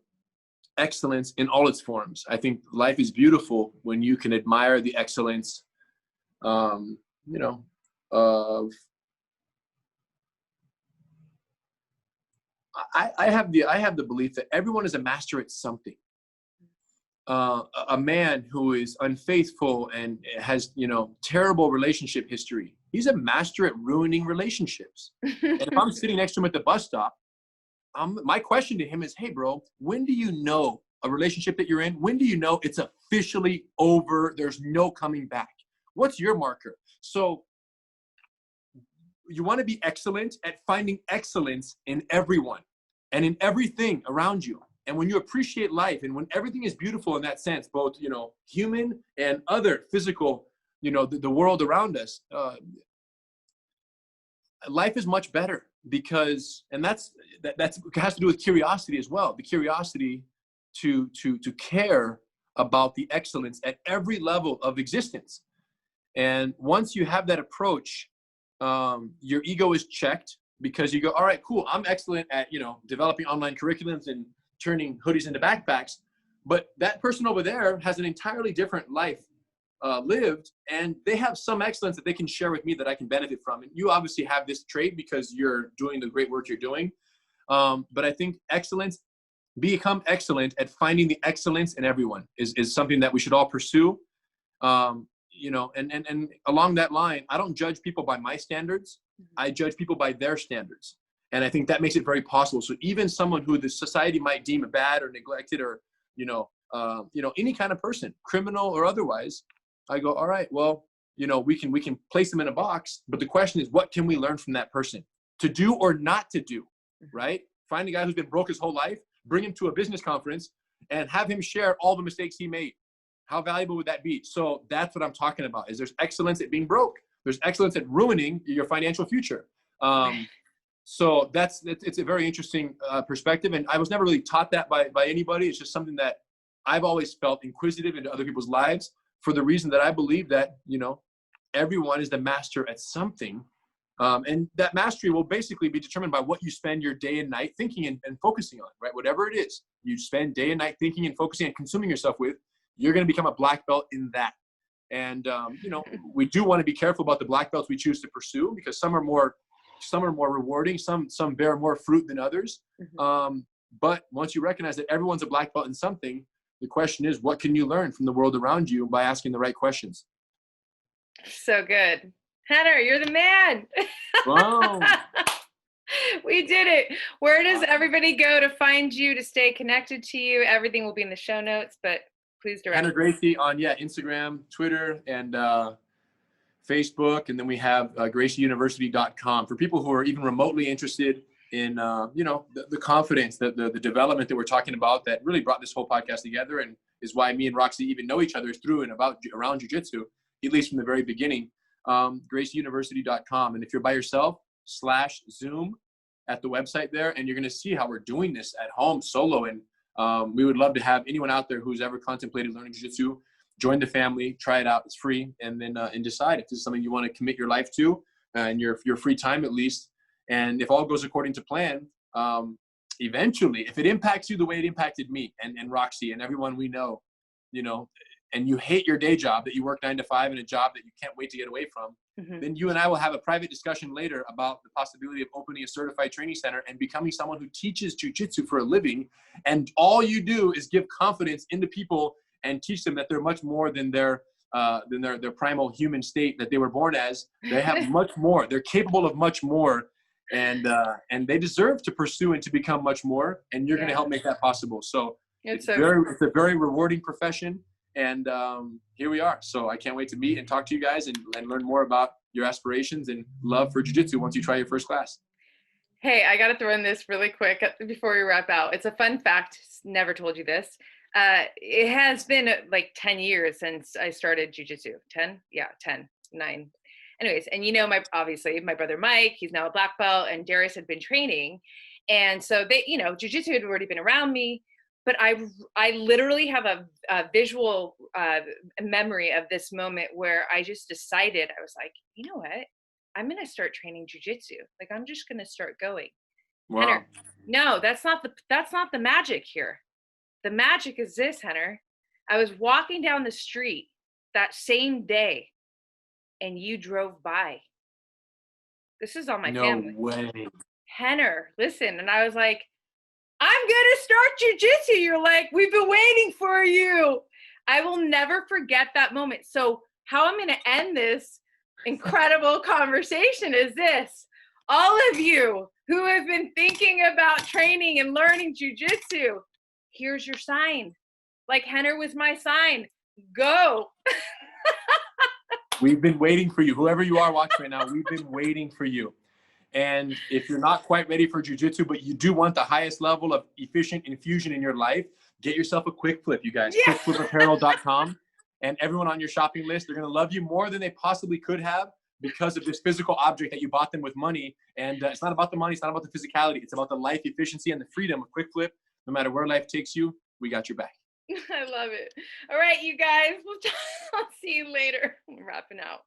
excellence in all its forms. I think life is beautiful when you can admire the excellence, you know, of, I have the belief that everyone is a master at something. A man who is unfaithful and has, you know, terrible relationship history, he's a master at ruining relationships. And if I'm sitting next to him at the bus stop, my question to him is, hey, bro, when do you know a relationship that you're in? When do you know it's officially over? There's no coming back. What's your marker? So you want to be excellent at finding excellence in everyone and in everything around you. And when you appreciate life and when everything is beautiful in that sense, both, you know, human and other physical, you know, the world around us, life is much better because, and that has to do with curiosity as well. The curiosity to care about the excellence at every level of existence. And once you have that approach, your ego is checked because you go, all right, cool. I'm excellent at, you know, developing online curriculums and turning hoodies into backpacks. But that person over there has an entirely different life lived, and they have some excellence that they can share with me that I can benefit from. And you obviously have this trait because you're doing the great work you're doing. But I think become excellent at finding the excellence in everyone is something that we should all pursue. You know, and along that line, I don't judge people by my standards. I judge people by their standards. And I think that makes it very possible. So even someone who the society might deem bad or neglected or, you know, any kind of person, criminal or otherwise, I go, all right, well, you know, we can place them in a box, but the question is, what can we learn from that person to do or not to do, right? Find a guy who's been broke his whole life, bring him to a business conference and have him share all the mistakes he made. How valuable would that be? So that's what I'm talking about, is there's excellence at being broke. There's excellence at ruining your financial future. So it's a very interesting perspective. And I was never really taught that by anybody. It's just something that I've always felt inquisitive into other people's lives for the reason that I believe that, you know, everyone is the master at something. And that mastery will basically be determined by what you spend your day and night thinking and focusing on, right? Whatever it is you spend day and night thinking and focusing and consuming yourself with, you're going to become a black belt in that. And, you know, we do want to be careful about the black belts we choose to pursue because some are more rewarding, some bear more fruit than others. But once you recognize that everyone's a black belt in something, the question is, what can you learn from the world around you by asking the right questions? So good. Henner, you're the man. Wow. We did it. Where does everybody go to find you, to stay connected to you? Everything will be in the show notes, but please direct. Rener Gracie on Instagram, Twitter, and Facebook. And then we have GracieUniversity.com for people who are even remotely interested in, you know, the confidence, the development that we're talking about that really brought this whole podcast together and is why me and Roxy even know each other through and around jiu-jitsu, at least from the very beginning. GracieUniversity.com. And if you're by yourself, /Zoom at the website there, and you're going to see how we're doing this at home solo. And we would love to have anyone out there who's ever contemplated learning jiu-jitsu join the family, try it out. It's free. And then and decide if this is something you want to commit your life to in your free time, at least. And if all goes according to plan, eventually, if it impacts you the way it impacted me and Roxy and everyone we know, you know, and you hate your day job that you work 9 to 5 in a job that you can't wait to get away from, then you and I will have a private discussion later about the possibility of opening a certified training center and becoming someone who teaches jiu-jitsu for a living. And all you do is give confidence into people and teach them that they're much more than their primal human state that they were born as. They have much more. They're capable of much more. And they deserve to pursue and to become much more. And you're going to help make that possible. So it's a very rewarding profession. And here we are. So I can't wait to meet and talk to you guys and learn more about your aspirations and love for jiu-jitsu once you try your first class. Hey, I got to throw in this really quick before we wrap out. It's a fun fact. Never told you this. It has been like 10 years since I started jiu-jitsu. 10? Yeah, 10, 9. Anyways, and you know, obviously my brother Mike, he's now a black belt, and Darius had been training. And so they, you know, jiu-jitsu had already been around me. But I literally have a visual memory of this moment where I just decided, I was like, you know what? I'm going to start training jiu-jitsu. Like, I'm just going to start going. Wow. Henner, No, that's not the magic here. The magic is this, Henner. I was walking down the street that same day and you drove by. This is on my No family. way. Henner, listen. And I was like, I'm gonna start jujitsu. You're like, we've been waiting for you. I will never forget that moment. So how I'm gonna end this incredible conversation is this. All of you who have been thinking about training and learning jujitsu, here's your sign. Like Henner was my sign. Go. We've been waiting for you. Whoever you are watching right now, we've been waiting for you. And if you're not quite ready for jiu-jitsu, but you do want the highest level of efficient infusion in your life, get yourself a quick flip, you guys. Yeah. Quickflipapparel.com. And everyone on your shopping list, they're going to love you more than they possibly could have because of this physical object that you bought them with money. And it's not about the money. It's not about the physicality. It's about the life efficiency and the freedom of quick flip. No matter where life takes you, we got your back. I love it. All right, you guys. I'll see you later. I'm wrapping out.